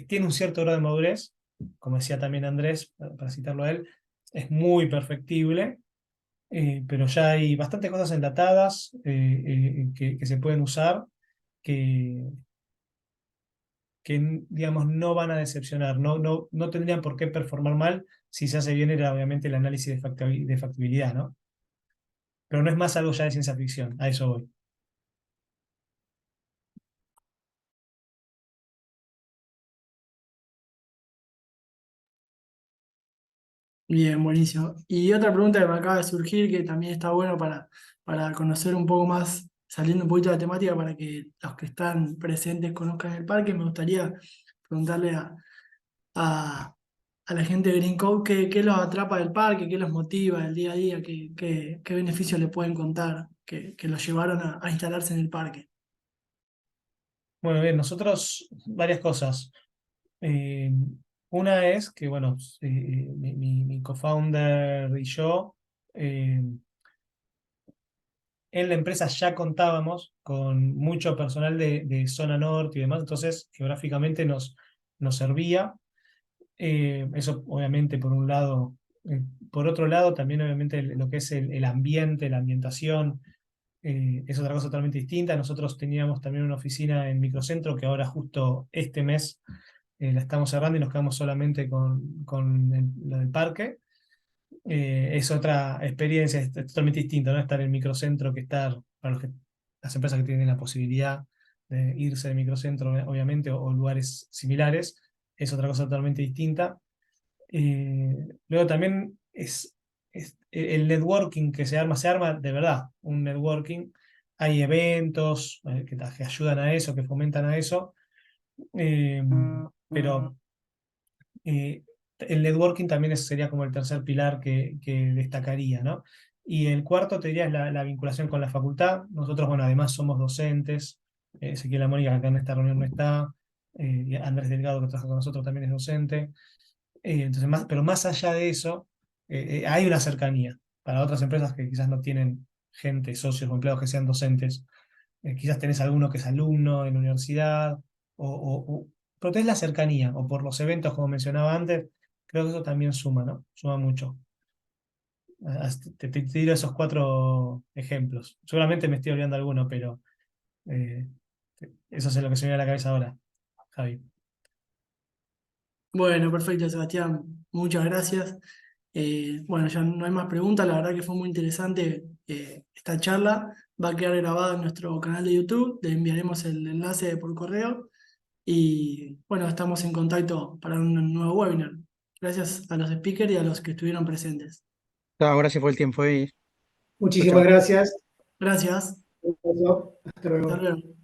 tiene un cierto grado de madurez, como decía también Andrés, para citarlo a él, es muy perfectible, pero ya hay bastantes cosas enlatadas que se pueden usar, que, digamos, no van a decepcionar, no tendrían por qué performar mal si se hace bien, era obviamente el análisis de factibilidad, ¿no? Pero no es más algo ya de ciencia ficción, a eso voy. Bien, buenísimo. Y otra pregunta que me acaba de surgir, que también está bueno para conocer un poco más, saliendo un poquito de la temática, para que los que están presentes conozcan el parque, me gustaría preguntarle a, a la gente de Green Code qué los atrapa del parque, qué los motiva el día a día, qué beneficios le pueden contar que los llevaron a instalarse en el parque. Bueno, bien, nosotros varias cosas. Eh, una es que, bueno, mi co-founder y yo eh, en la empresa ya contábamos con mucho personal de zona norte y demás, entonces geográficamente nos servía. Eso obviamente por un lado. Por otro lado, también obviamente lo que es el ambiente, la ambientación, es otra cosa totalmente distinta. Nosotros teníamos también una oficina en Microcentro que ahora justo este mes la estamos cerrando y nos quedamos solamente con lo del parque. Es otra experiencia, es totalmente distinta, ¿no? Estar en Microcentro que estar, para las empresas que tienen la posibilidad de irse de Microcentro, obviamente, o lugares similares, es otra cosa totalmente distinta. Luego también es el networking que se arma de verdad, un networking. Hay eventos que ayudan a eso, que fomentan a eso, pero eh, el networking también sería como el tercer pilar que destacaría, ¿no? Y el cuarto, te diría, es la vinculación con la facultad. Nosotros, bueno, además somos docentes. Ezequiel Mónica, que acá en esta reunión no está. Y Andrés Delgado, que trabaja con nosotros, también es docente. Entonces, pero más allá de eso, hay una cercanía para otras empresas que quizás no tienen gente, socios o empleados que sean docentes. Quizás tenés alguno que es alumno en la universidad, pero tenés la cercanía, o por los eventos, como mencionaba antes, creo que eso también suma, ¿no? Suma mucho. Te tiro esos 4 ejemplos. Seguramente me estoy olvidando alguno, pero eh, eso es lo que se me viene a la cabeza ahora, Javi. Bueno, perfecto, Sebastián. Muchas gracias. Bueno, ya no hay más preguntas. La verdad que fue muy interesante esta charla. Va a quedar grabada en nuestro canal de YouTube. Le enviaremos el enlace por correo. Y bueno, estamos en contacto para un nuevo webinar. Gracias a los speakers y a los que estuvieron presentes. Chao, gracias por el tiempo. Chau, Muchísimas chau. gracias. Gracias. Hasta Hasta luego. luego.